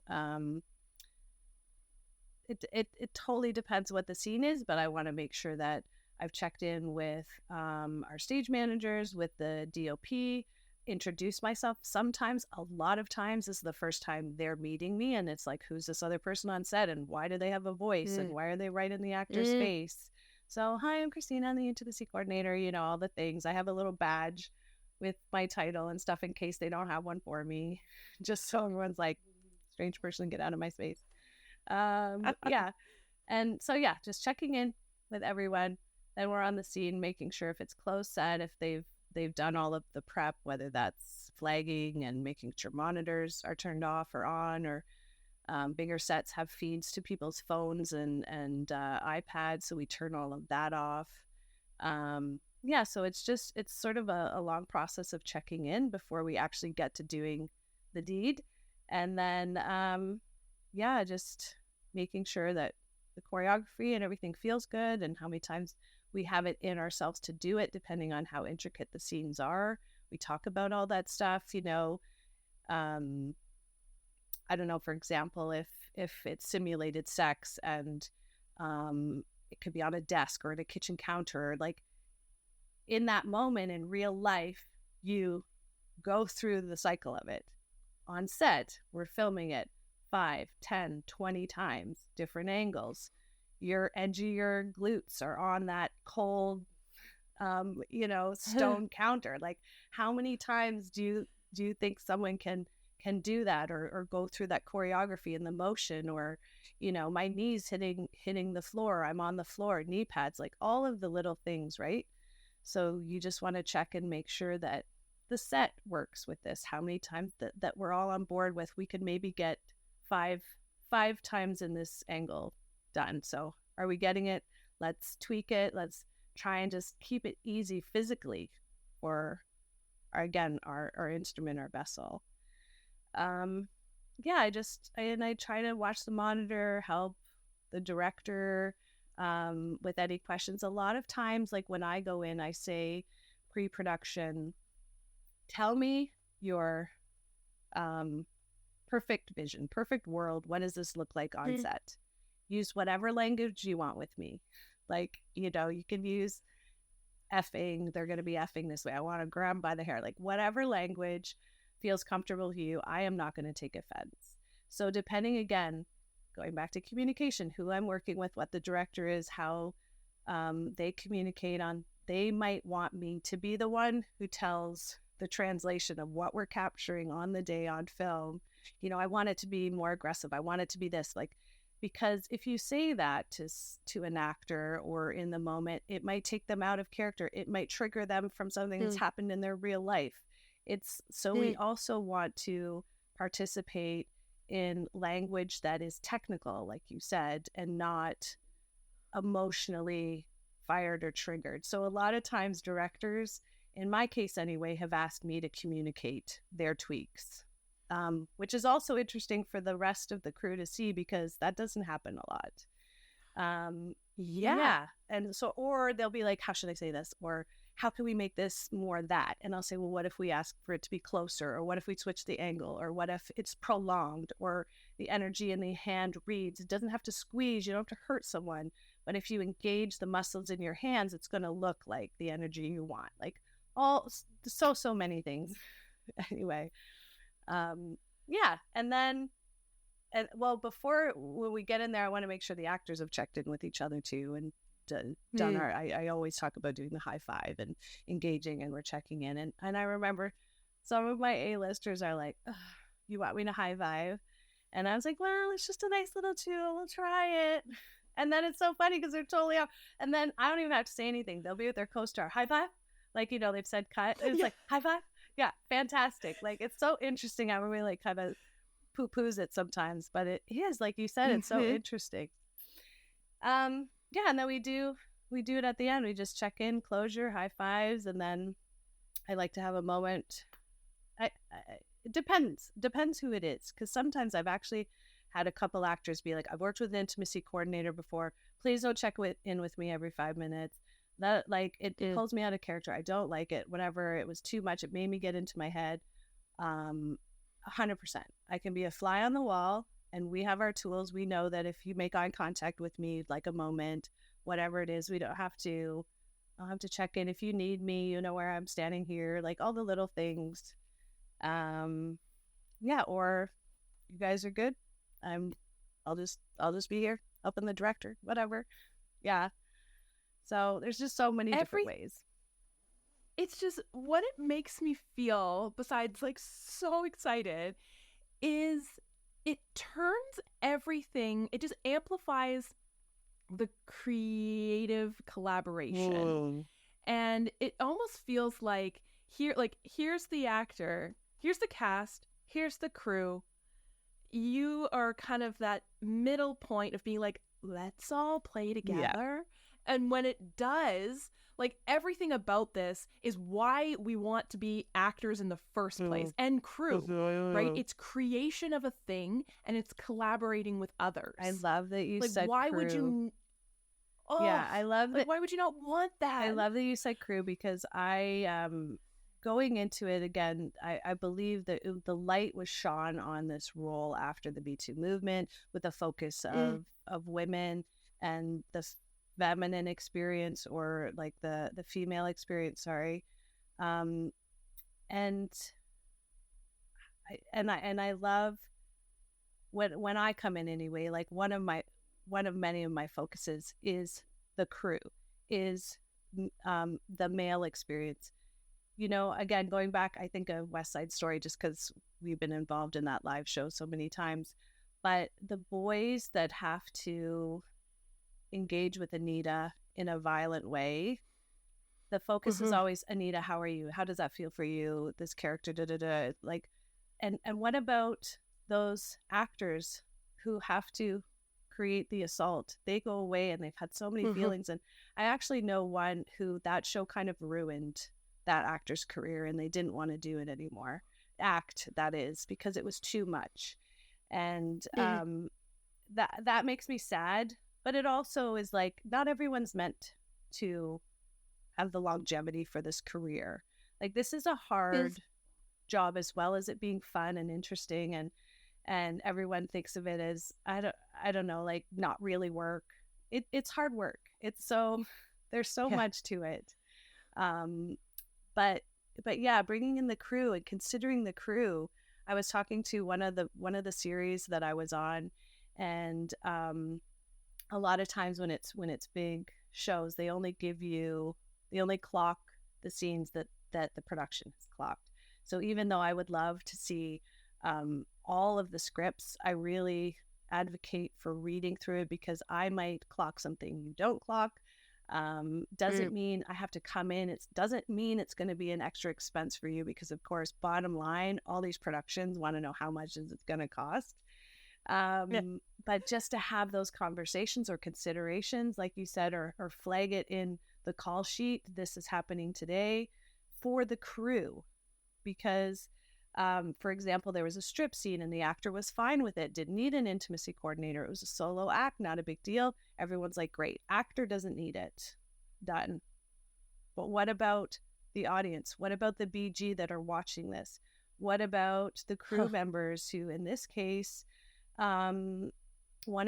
it totally depends what the scene is, but I want to make sure that I've checked in with our stage managers, with the DOP, introduce myself. Sometimes, a lot of times, this is the first time they're meeting me, and it's like, who's this other person on set, and why do they have a voice, and why are they right in the actor's face? So, hi, I'm Christina, I'm the intimacy coordinator, all the things. I have a little badge with my title and stuff in case they don't have one for me, just so everyone's like, strange person, get out of my space. And so, just checking in with everyone. Then we're on the scene, making sure if it's closed set, if they've done all of the prep, whether that's flagging and making sure monitors are turned off or on, or bigger sets have feeds to people's phones and iPads, so we turn all of that off. So it's sort of a long process of checking in before we actually get to doing the deed. And then, just making sure that the choreography and everything feels good, and how many times we have it in ourselves to do it, depending on how intricate the scenes are. We talk about all that stuff, I don't know, for example, if it's simulated sex, and it could be on a desk or at a kitchen counter, like in that moment in real life, you go through the cycle of it. On set, we're filming it 5, 10, 20 times, different angles. Your edge of your glutes are on that cold, stone counter. Like, how many times do you think someone can do that, or go through that choreography and the motion, or, my knees hitting the floor, I'm on the floor, knee pads, like all of the little things, right? So you just want to check and make sure that the set works with this. How many times that we're all on board with, we could maybe get five times in this angle done. So are we getting it? Let's tweak it. Let's try and just keep it easy physically for our instrument, our vessel. I try to watch the monitor, help the director with any questions. A lot of times, like when I go in, I say pre-production, tell me your perfect vision, perfect world. What does this look like on set? Use whatever language you want with me. Like, you can use effing, they're going to be effing this way. I want to grab them by the hair. Like whatever language feels comfortable to you, I am not going to take offense. So depending, again, going back to communication, who I'm working with, what the director is, how they communicate on, they might want me to be the one who tells the translation of what we're capturing on the day on film. You know, I want it to be more aggressive. I want it to be this, like, because if you say that to an actor or in the moment, it might take them out of character. It might trigger them from something that's happened in their real life. It's so we also want to participate in language that is technical, like you said, and not emotionally fired or triggered. So a lot of times directors, in my case anyway, have asked me to communicate their tweaks, which is also interesting for the rest of the crew to see, because that doesn't happen a lot. Yeah. And so, or they'll be like, how should I say this? Or how can we make this more that? And I'll say, well, what if we ask for it to be closer? Or what if we switch the angle? Or what if it's prolonged? Or the energy in the hand reads? It doesn't have to squeeze. You don't have to hurt someone. But if you engage the muscles in your hands, it's going to look like the energy you want. Like so many things. Anyway. Yeah. And then, before when we get in there, I want to make sure the actors have checked in with each other too, and done our, I always talk about doing the high five and engaging, and we're checking in. And I remember some of my A-listers are like, you want me to high five? And I was like, well, it's just a nice little tool. We'll try it. And then it's so funny because they're totally off. And then I don't even have to say anything. They'll be with their co-star, high five. Like, you know, they've said cut. It's like, high five. Yeah, fantastic. Like, it's so interesting how we like kind of poo-poos it sometimes, but it is, like you said, it's so interesting. Yeah, and then we do it at the end. We just check in, closure, high fives, and then I like to have a moment. It depends who it is, because sometimes I've actually had a couple actors be like, I've worked with an intimacy coordinator before. Please don't check in with me every 5 minutes. That, like, it pulls me out of character. I don't like it. Whatever, it was too much. It made me get into my head. 100%. I can be a fly on the wall, and we have our tools. We know that if you make eye contact with me, like a moment, whatever it is, I'll have to check in. If you need me, you know where I'm standing here, like all the little things. Yeah, or you guys are good. I'll just be here, helping the director, whatever. Yeah. So there's just so many different ways. It's just, what it makes me feel, besides like so excited, is it turns everything, it just amplifies the creative collaboration. Whoa. And it almost feels like here's the actor, here's the cast, here's the crew. You are kind of that middle point of being like, let's all play together. Yeah. And when it does, like, everything about this is why we want to be actors in the first place, and crew, right? It's creation of a thing, and it's collaborating with others. I love that you said why crew. Would you? Oh, yeah, I love that. Why would you not want that? I love that you said crew, because I going into it again, I believe that the light was shone on this role after the Me Too movement, with a focus of women and the feminine experience, or like the female experience, sorry. And I love when I come in anyway, like one of many of my focuses is the crew, is the male experience. You know, again, going back, I think of West Side Story, just because we've been involved in that live show so many times. But the boys that have to engage with Anita in a violent way, the focus is always, Anita, how are you? How does that feel for you? This character, like, and what about those actors who have to create the assault? They go away and they've had so many feelings. And I actually know one who that show kind of ruined that actor's career, and they didn't want to do it anymore. That is, because it was too much. And that makes me sad. But it also is like, not everyone's meant to have the longevity for this career. Like, this is a hard job, as well as it being fun and interesting, and everyone thinks of it as, I don't know, like, not really work. It's hard work. There's so much to it. Um, but yeah, bringing in the crew and considering the crew. I was talking to one of the series that I was on, and a lot of times when it's big shows, they only clock the scenes that the production has clocked. So even though I would love to see all of the scripts, I really advocate for reading through it, because I might clock something you don't clock. Doesn't mean I have to come in. It doesn't mean it's going to be an extra expense for you, because of course, bottom line, all these productions want to know how much is it going to cost. But just to have those conversations or considerations, like you said, or flag it in the call sheet, this is happening today, for the crew. Because for example, there was a strip scene and the actor was fine with it, didn't need an intimacy coordinator. It was a solo act, not a big deal. Everyone's like, great, actor doesn't need it, done. But what about the audience? What about the BG that are watching this? What about the crew members who, in this case, one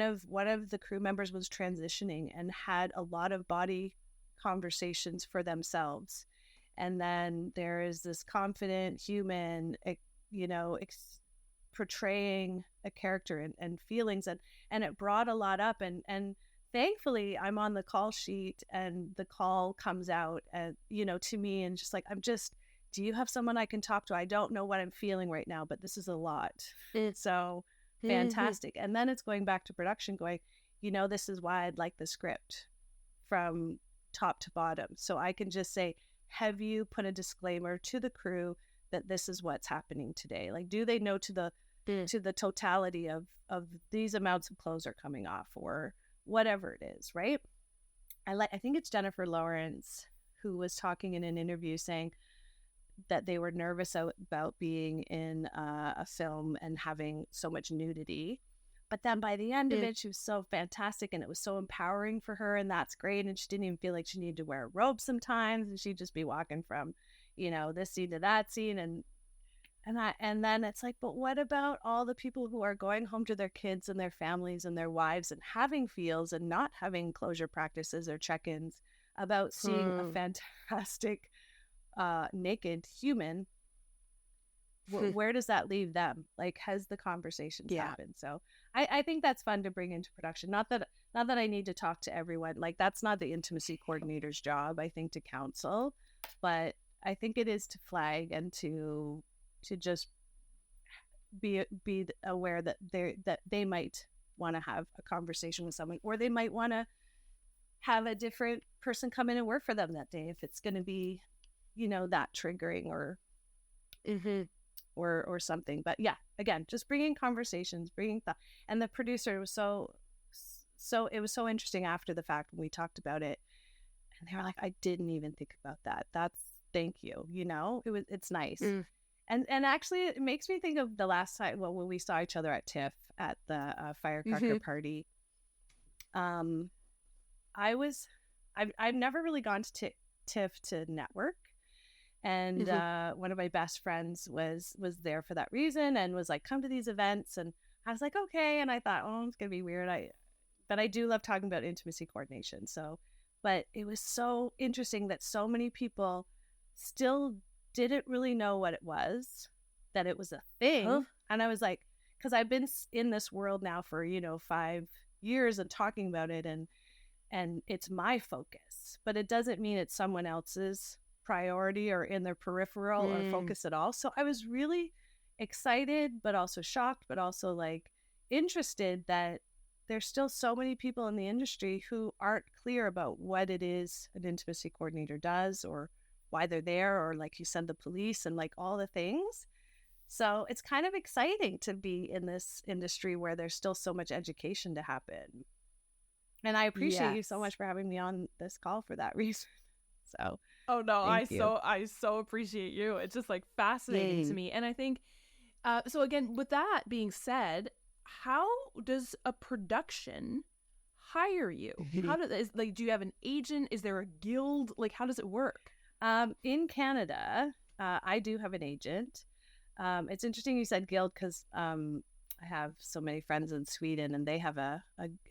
of the crew members was transitioning and had a lot of body conversations for themselves, and then there is this confident human, portraying a character and feelings, and it brought a lot up, and thankfully I'm on the call sheet and the call comes out and to me, and just like, do you have someone I can talk to? I don't know what I'm feeling right now, but this is a lot. So fantastic. And then it's going back to production, going, this is why I'd like the script from top to bottom. So I can just say, have you put a disclaimer to the crew that this is what's happening today? Like, do they know to the totality of these amounts of clothes are coming off, or whatever it is, right? I think it's Jennifer Lawrence who was talking in an interview saying that they were nervous about being in a film and having so much nudity. But then by the end of it, she was so fantastic and it was so empowering for her, and that's great. And she didn't even feel like she needed to wear a robe sometimes, and she'd just be walking from, this scene to that scene. And then it's like, but what about all the people who are going home to their kids and their families and their wives and having feels and not having closure practices or check-ins about seeing a fantastic naked human? Where does that leave them? Like, has the conversations happened? So I think that's fun to bring into production. Not that I need to talk to everyone. Like, that's not the intimacy coordinator's job, I think, to counsel, but I think it is to flag and to just be aware that they might want to have a conversation with someone, or they might want to have a different person come in and work for them that day if it's going to be, that triggering or or something. But yeah, again, just bringing conversations, bringing thought. And the producer was so it was so interesting after the fact when we talked about it, and they were like, I didn't even think about that. Thank you. It's nice. And actually it makes me think of the last time, when we saw each other at TIFF at the firecracker party. I've never really gone to TIFF to network. And one of my best friends was there for that reason and was like, come to these events. And I was like, okay. And I thought, oh, it's going to be weird. But I do love talking about intimacy coordination. So, but it was so interesting that so many people still didn't really know what it was, that it was a thing. And I was like, because I've been in this world now for, 5 years and talking about it, and it's my focus, but it doesn't mean it's someone else's priority or in their peripheral or focus at all. So I was really excited, but also shocked, but also like interested that there's still so many people in the industry who aren't clear about what it is an intimacy coordinator does, or why they're there, or like you said, the police and like all the things. So it's kind of exciting to be in this industry where there's still so much education to happen. And I appreciate you so much for having me on this call for that reason. So, oh no, I so appreciate you. It's just like fascinating to me. And I think, so again, with that being said, how does a production hire you? Do you have an agent? Is there a guild? Like, how does it work? In Canada, I do have an agent. It's interesting you said guild, because I have so many friends in Sweden, and they have an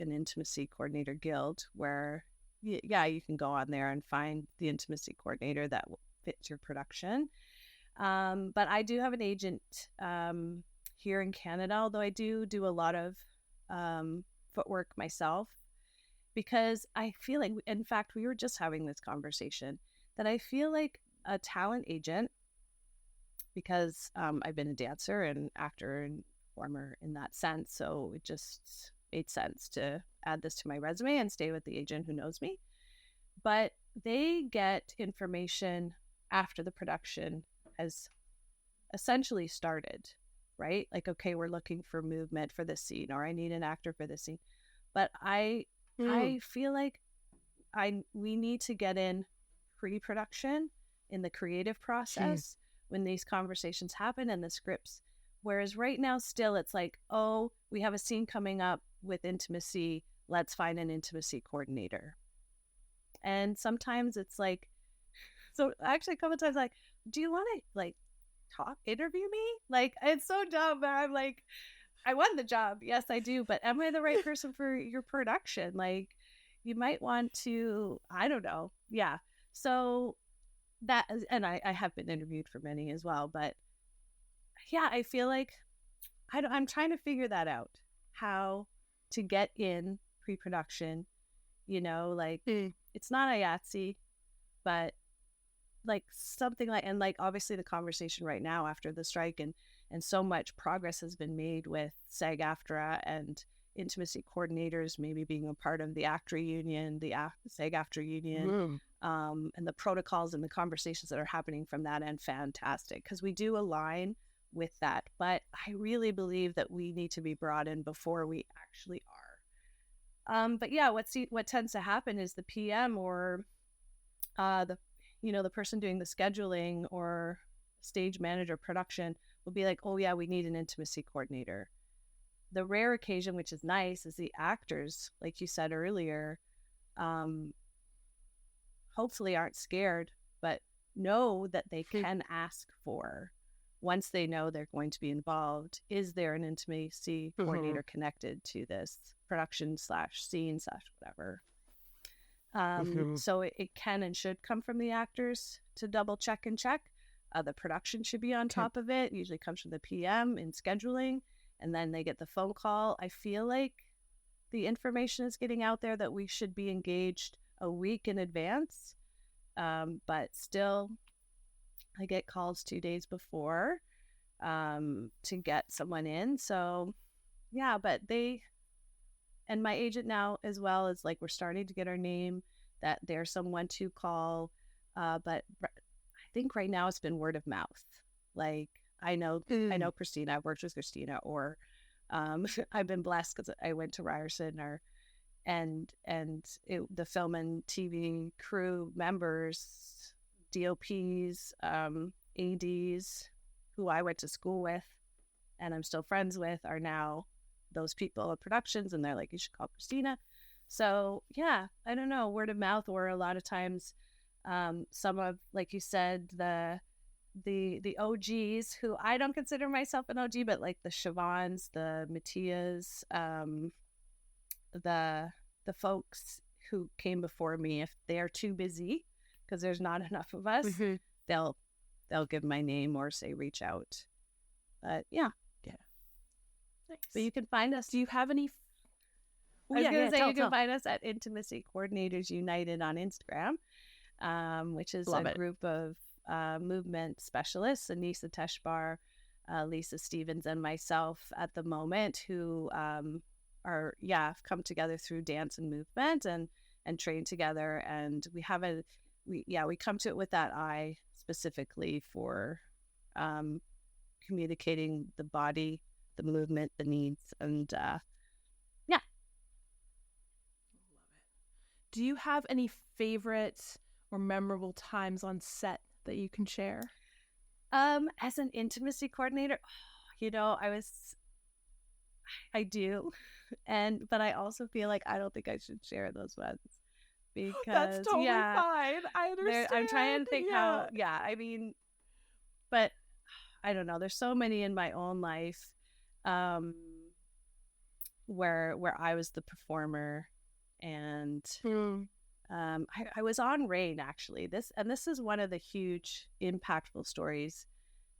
intimacy coordinator guild where you can go on there and find the intimacy coordinator that fits your production. But I do have an agent here in Canada, although I do a lot of footwork myself, because I feel like, in fact, we were just having this conversation, that I feel like a talent agent, because I've been a dancer and actor and performer in that sense, so it just made sense to add this to my resume and stay with the agent who knows me. But they get information after the production has essentially started, right? Like, okay, we're looking for movement for this scene, or I need an actor for this scene. But I feel like we need to get in pre-production in the creative process when these conversations happen and the scripts. Whereas right now, still, it's like, oh, we have a scene coming up with intimacy. Let's find an intimacy coordinator. And sometimes it's like, so actually a couple of times, like, do you want to like interview me? Like, it's so dumb, but I'm like, I want the job. Yes, I do. But am I the right person for your production? Like, you might want to, I don't know. Yeah. So that, and I have been interviewed for many as well. But yeah, I feel like I'm trying to figure that out, how to get in pre-production, like it's not a Yahtzee, but like something like, and like obviously the conversation right now after the strike and so much progress has been made with SAG-AFTRA and intimacy coordinators maybe being a part of the actor union, the SAG-AFTRA union, and the protocols and the conversations that are happening from that end. Fantastic, because we do align with that. But I really believe that we need to be brought in before we actually are. But yeah, what tends to happen is the PM or the person doing the scheduling or stage manager production will be like, oh yeah, we need an intimacy coordinator. The rare occasion, which is nice, is the actors, like you said earlier, hopefully aren't scared, but know that they can ask for, once they know they're going to be involved, is there an intimacy coordinator connected to this production / scene / whatever. So it can and should come from the actors to double check and check. The production should be on top of it. Usually comes from the PM in scheduling, and then they get the phone call. I feel like the information is getting out there that we should be engaged a week in advance. But still, I get calls 2 days before to get someone in. So yeah, but and my agent now as well is like, we're starting to get our name, that there's someone to call. But I think right now it's been word of mouth. Like, I know Christina, I've worked with Christina, or I've been blessed because I went to Ryerson, and the film and TV crew members, DOPs, ADs, who I went to school with and I'm still friends with, are now those people at productions, and they're like, you should call Christina. So yeah, I don't know, word of mouth, or a lot of times some of, like you said, the OGs, who I don't consider myself an OG, but like the Siobhans, the Mattias, the folks who came before me, if they're too busy because there's not enough of us, they'll give my name or say reach out. But yeah. Nice. But you can find us. Do you have any? I was going to say, you can find us at Intimacy Coordinators United on Instagram, which is a group of movement specialists, Anissa Teshbar, Lisa Stevens, and myself at the moment, who have come together through dance and movement and train together. And we come to it with that eye specifically for communicating the body, the movement, the needs, and Love it. Do you have any favorite or memorable times on set that you can share? As an intimacy coordinator, I do, but I also feel like I don't think I should share those ones, because that's totally fine. I understand. I'm trying to think how. Yeah, I mean, but I don't know. There's so many in my own life, where I was the performer, and I was on Rain, actually. This is one of the huge impactful stories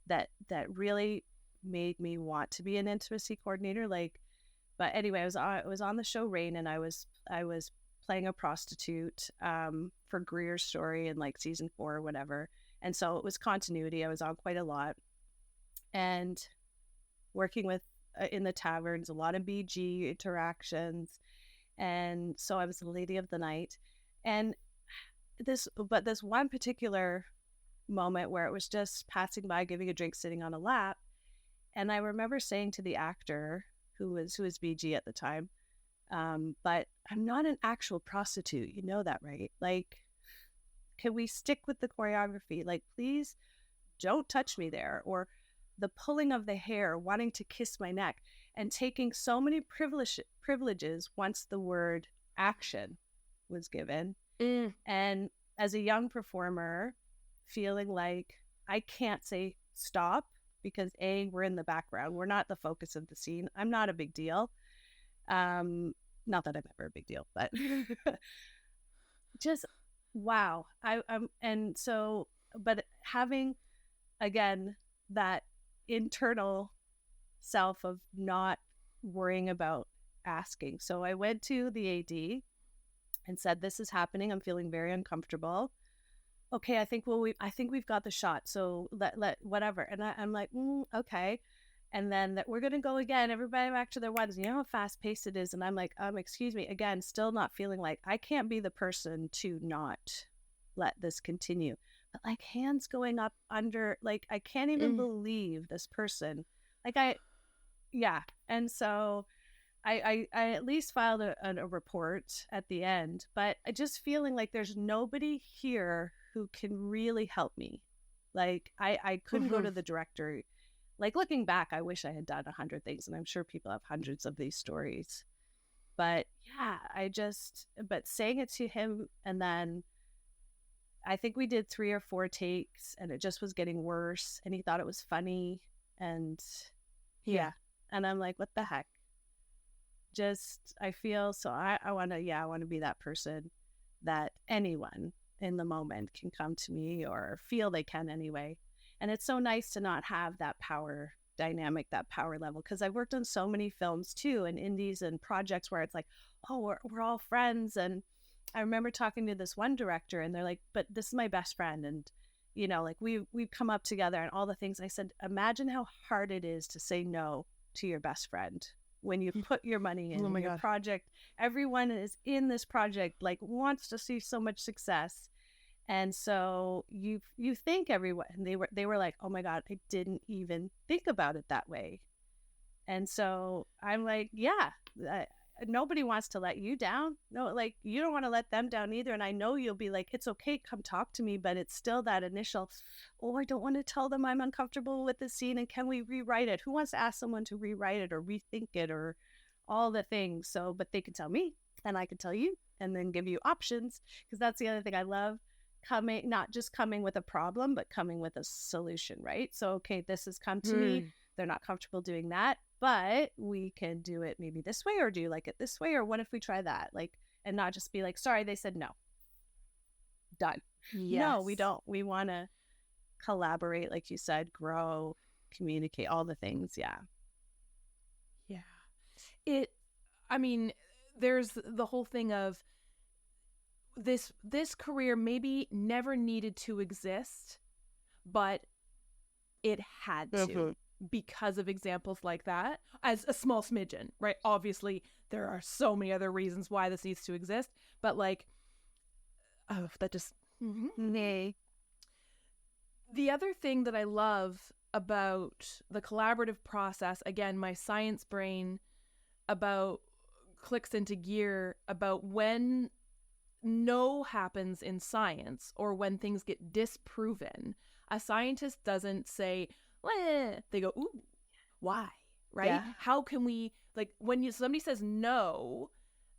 that really made me want to be an intimacy coordinator. Like, but anyway, I was on the show Rain, and I was playing a prostitute for Greer's story in like season 4 or whatever. And so it was continuity. I was on quite a lot, and working with in the taverns, a lot of BG interactions. And so I was the lady of the night. And this one particular moment where it was just passing by, giving a drink, sitting on a lap. And I remember saying to the actor who was BG at the time, but I'm not an actual prostitute. You know that, right? Like, can we stick with the choreography? Like, please don't touch me there. Or the pulling of the hair, wanting to kiss my neck, and taking so many privileges once the word action was given. And as a young performer, feeling like I can't say stop because we're in the background. We're not the focus of the scene. I'm not a big deal. Not that I'm ever a big deal, but just wow. And so, but having again that internal self of not worrying about asking. So I went to the AD and said, "This is happening. I'm feeling very uncomfortable." Okay, I think we've got the shot. So let whatever. And I'm like, okay. And then we're gonna go again. Everybody back to their ones. You know how fast paced it is. And I'm like, excuse me. Again, still not feeling like I can't be the person to not let this continue. But like hands going up under, like I can't even believe this person. Like yeah. And so I at least filed a report at the end, but I just feeling like there's nobody here who can really help me. Like I couldn't go to the director. Like looking back, I wish I had done 100 things, and I'm sure people have hundreds of these stories. But yeah, but saying it to him, and then I think we did 3 or 4 takes, and it just was getting worse, and he thought it was funny, and yeah. And I'm like, what the heck? Just I feel so I want to be that person that anyone in the moment can come to me or feel they can anyway. And it's so nice to not have that power dynamic, that power level, because I've worked on so many films too, and indies and projects where it's like, oh, we're all friends. And I remember talking to this one director, and they're like, but this is my best friend, and you know, like we've come up together and all the things. I said, imagine how hard it is to say no to your best friend when you put your money in your project. Everyone is in this project, like wants to see so much success. And so you think everyone, and they were like, oh my God, I didn't even think about it that way. And so I'm like, yeah, nobody wants to let you down. No, like you don't want to let them down either. And I know you'll be like, it's okay, come talk to me. But it's still that initial, oh, I don't want to tell them I'm uncomfortable with the scene. And can we rewrite it? Who wants to ask someone to rewrite it or rethink it or all the things? So, but they can tell me and I can tell you and then give you options. Because that's the other thing I love. Not just coming with a problem, but coming with a solution, right? So, okay, this has come to me. They're not comfortable doing that, but we can do it maybe this way, or do you like it this way? Or what if we try that? Like, and not just be like, sorry, they said no. Done. Yes. No, we don't. We want to collaborate, like you said, grow, communicate, all the things. Yeah. Yeah. I mean, there's the whole thing of this career maybe never needed to exist, but it had to because of examples like that, as a small smidgen, right? Obviously there are so many other reasons why this needs to exist, but like, oh, that just The other thing that I love about the collaborative process, again, my science brain about clicks into gear about when no happens in science or when things get disproven. A scientist doesn't say, "Wah." They go, ooh, why? Right? Yeah. How can we, like, when somebody says no,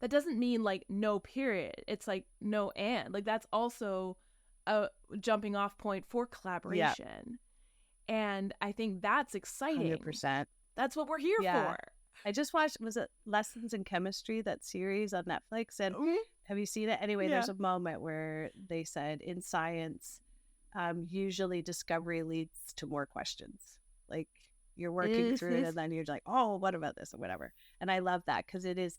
that doesn't mean like no period. It's like no and. Like that's also a jumping off point for collaboration. Yep. And I think that's exciting. 100%. That's what we're here for. I just watched, was it Lessons in Chemistry, that series on Netflix? And have you seen it? Anyway, there's a moment where they said in science, usually discovery leads to more questions. Like you're working through it and then you're like, oh, what about this or whatever. And I love that because it is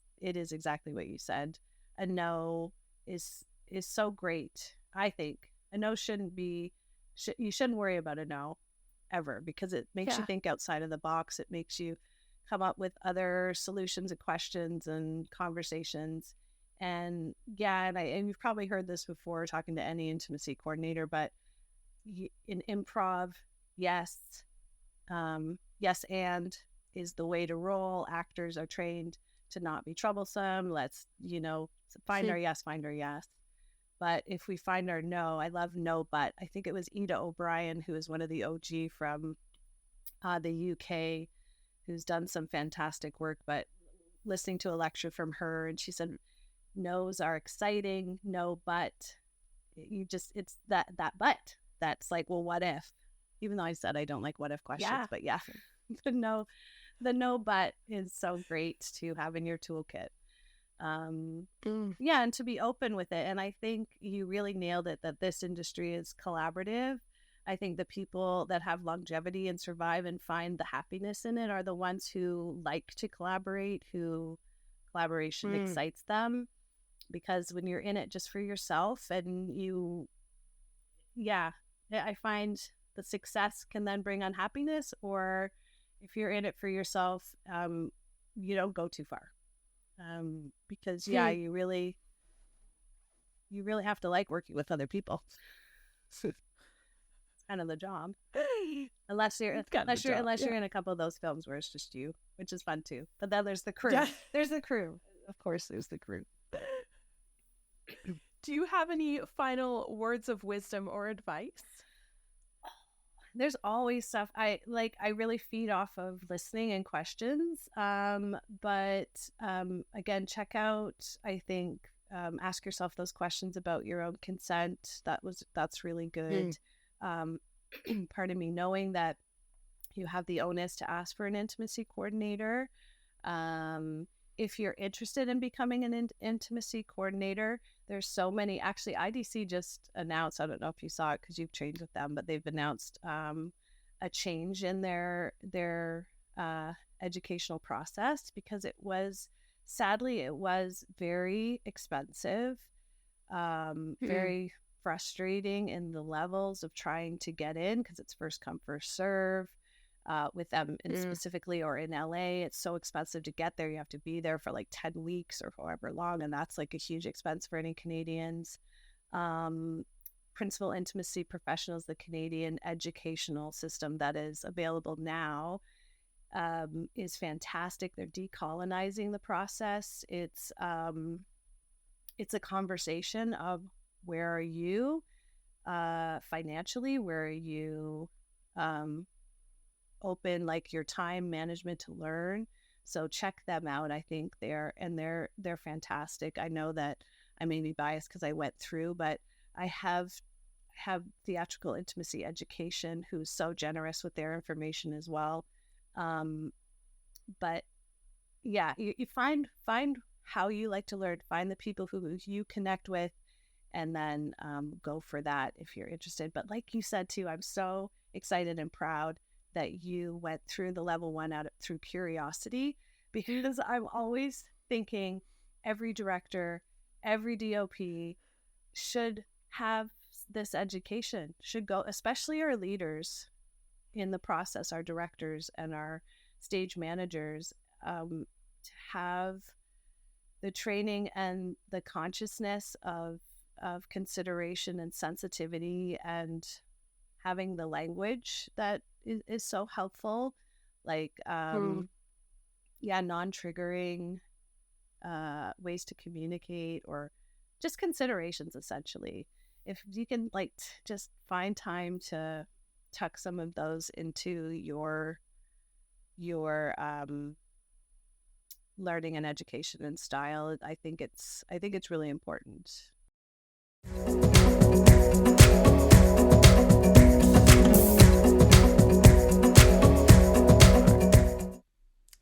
exactly what you said. A no is so great. I think a no shouldn't be, you shouldn't worry about a no ever, because it makes you think outside of the box. It makes you come up with other solutions and questions and conversations. And and you've probably heard this before talking to any intimacy coordinator, but in improv, yes and is the way to roll. Actors are trained to not be troublesome. Let's, find our yes. But if we find our no, I love no, but I think it was Ida O'Brien, who is one of the OG from the UK, who's done some fantastic work, but listening to a lecture from her, and she said, no's are exciting, no, but it's that but that's like, well, what if? Even though I said I don't like what if questions, but the no but is so great to have in your toolkit. And to be open with it. And I think you really nailed it, that this industry is collaborative. I think the people that have longevity and survive and find the happiness in it are the ones who like to collaborate, who collaboration excites them. Because when you're in it just for yourself and I find the success can then bring unhappiness, or if you're in it for yourself, you don't go too far. Because you really have to like working with other people. It's kind of the job. Unless you're in a couple of those films where it's just you, which is fun too. But then there's the crew. Yeah. There's the crew. Of course, there's the crew. Do you have any final words of wisdom or advice? There's always stuff I really feed off of listening and questions. But again, check out, I think, ask yourself those questions about your own consent. That's really good. Pardon me, knowing that you have the onus to ask for an intimacy coordinator. If you're interested in becoming an intimacy coordinator, there's so many. Actually, IDC just announced, I don't know if you saw it because you've trained with them, but they've announced a change in their educational process, because it was very expensive, very frustrating in the levels of trying to get in, because it's first come, first serve. With them specifically, or in LA, it's so expensive to get there. You have to be there for like 10 weeks or however long, and that's like a huge expense for any Canadians. Principal Intimacy Professionals, the Canadian educational system that is available now, is fantastic. They're decolonizing the process. It's a conversation of, where are you financially? Where are you open, like your time management to learn? So check them out. I think they're fantastic. I know that I may be biased because I went through, but I have theatrical intimacy education, who's so generous with their information as well. But yeah, you find how you like to learn, find the people who you connect with, and then go for that if you're interested. But like you said too, I'm so excited and proud that you went through the level 1 through curiosity, because I'm always thinking every director, every DOP should have this education, should go, especially our leaders in the process, our directors and our stage managers, to have the training and the consciousness of consideration and sensitivity, and having the language that is so helpful, like non-triggering ways to communicate, or just considerations. Essentially, if you can just find time to tuck some of those into your learning and education and style, I think it's really important.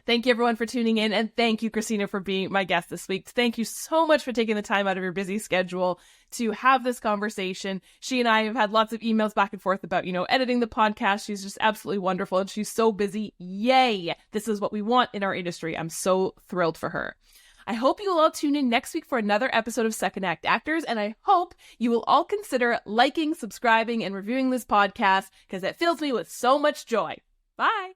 Thank you, everyone, for tuning in. And thank you, Christina, for being my guest this week. Thank you so much for taking the time out of your busy schedule to have this conversation. She and I have had lots of emails back and forth about, editing the podcast. She's just absolutely wonderful. And she's so busy. Yay. This is what we want in our industry. I'm so thrilled for her. I hope you will all tune in next week for another episode of Second Act Actors, and I hope you will all consider liking, subscribing, and reviewing this podcast because it fills me with so much joy. Bye!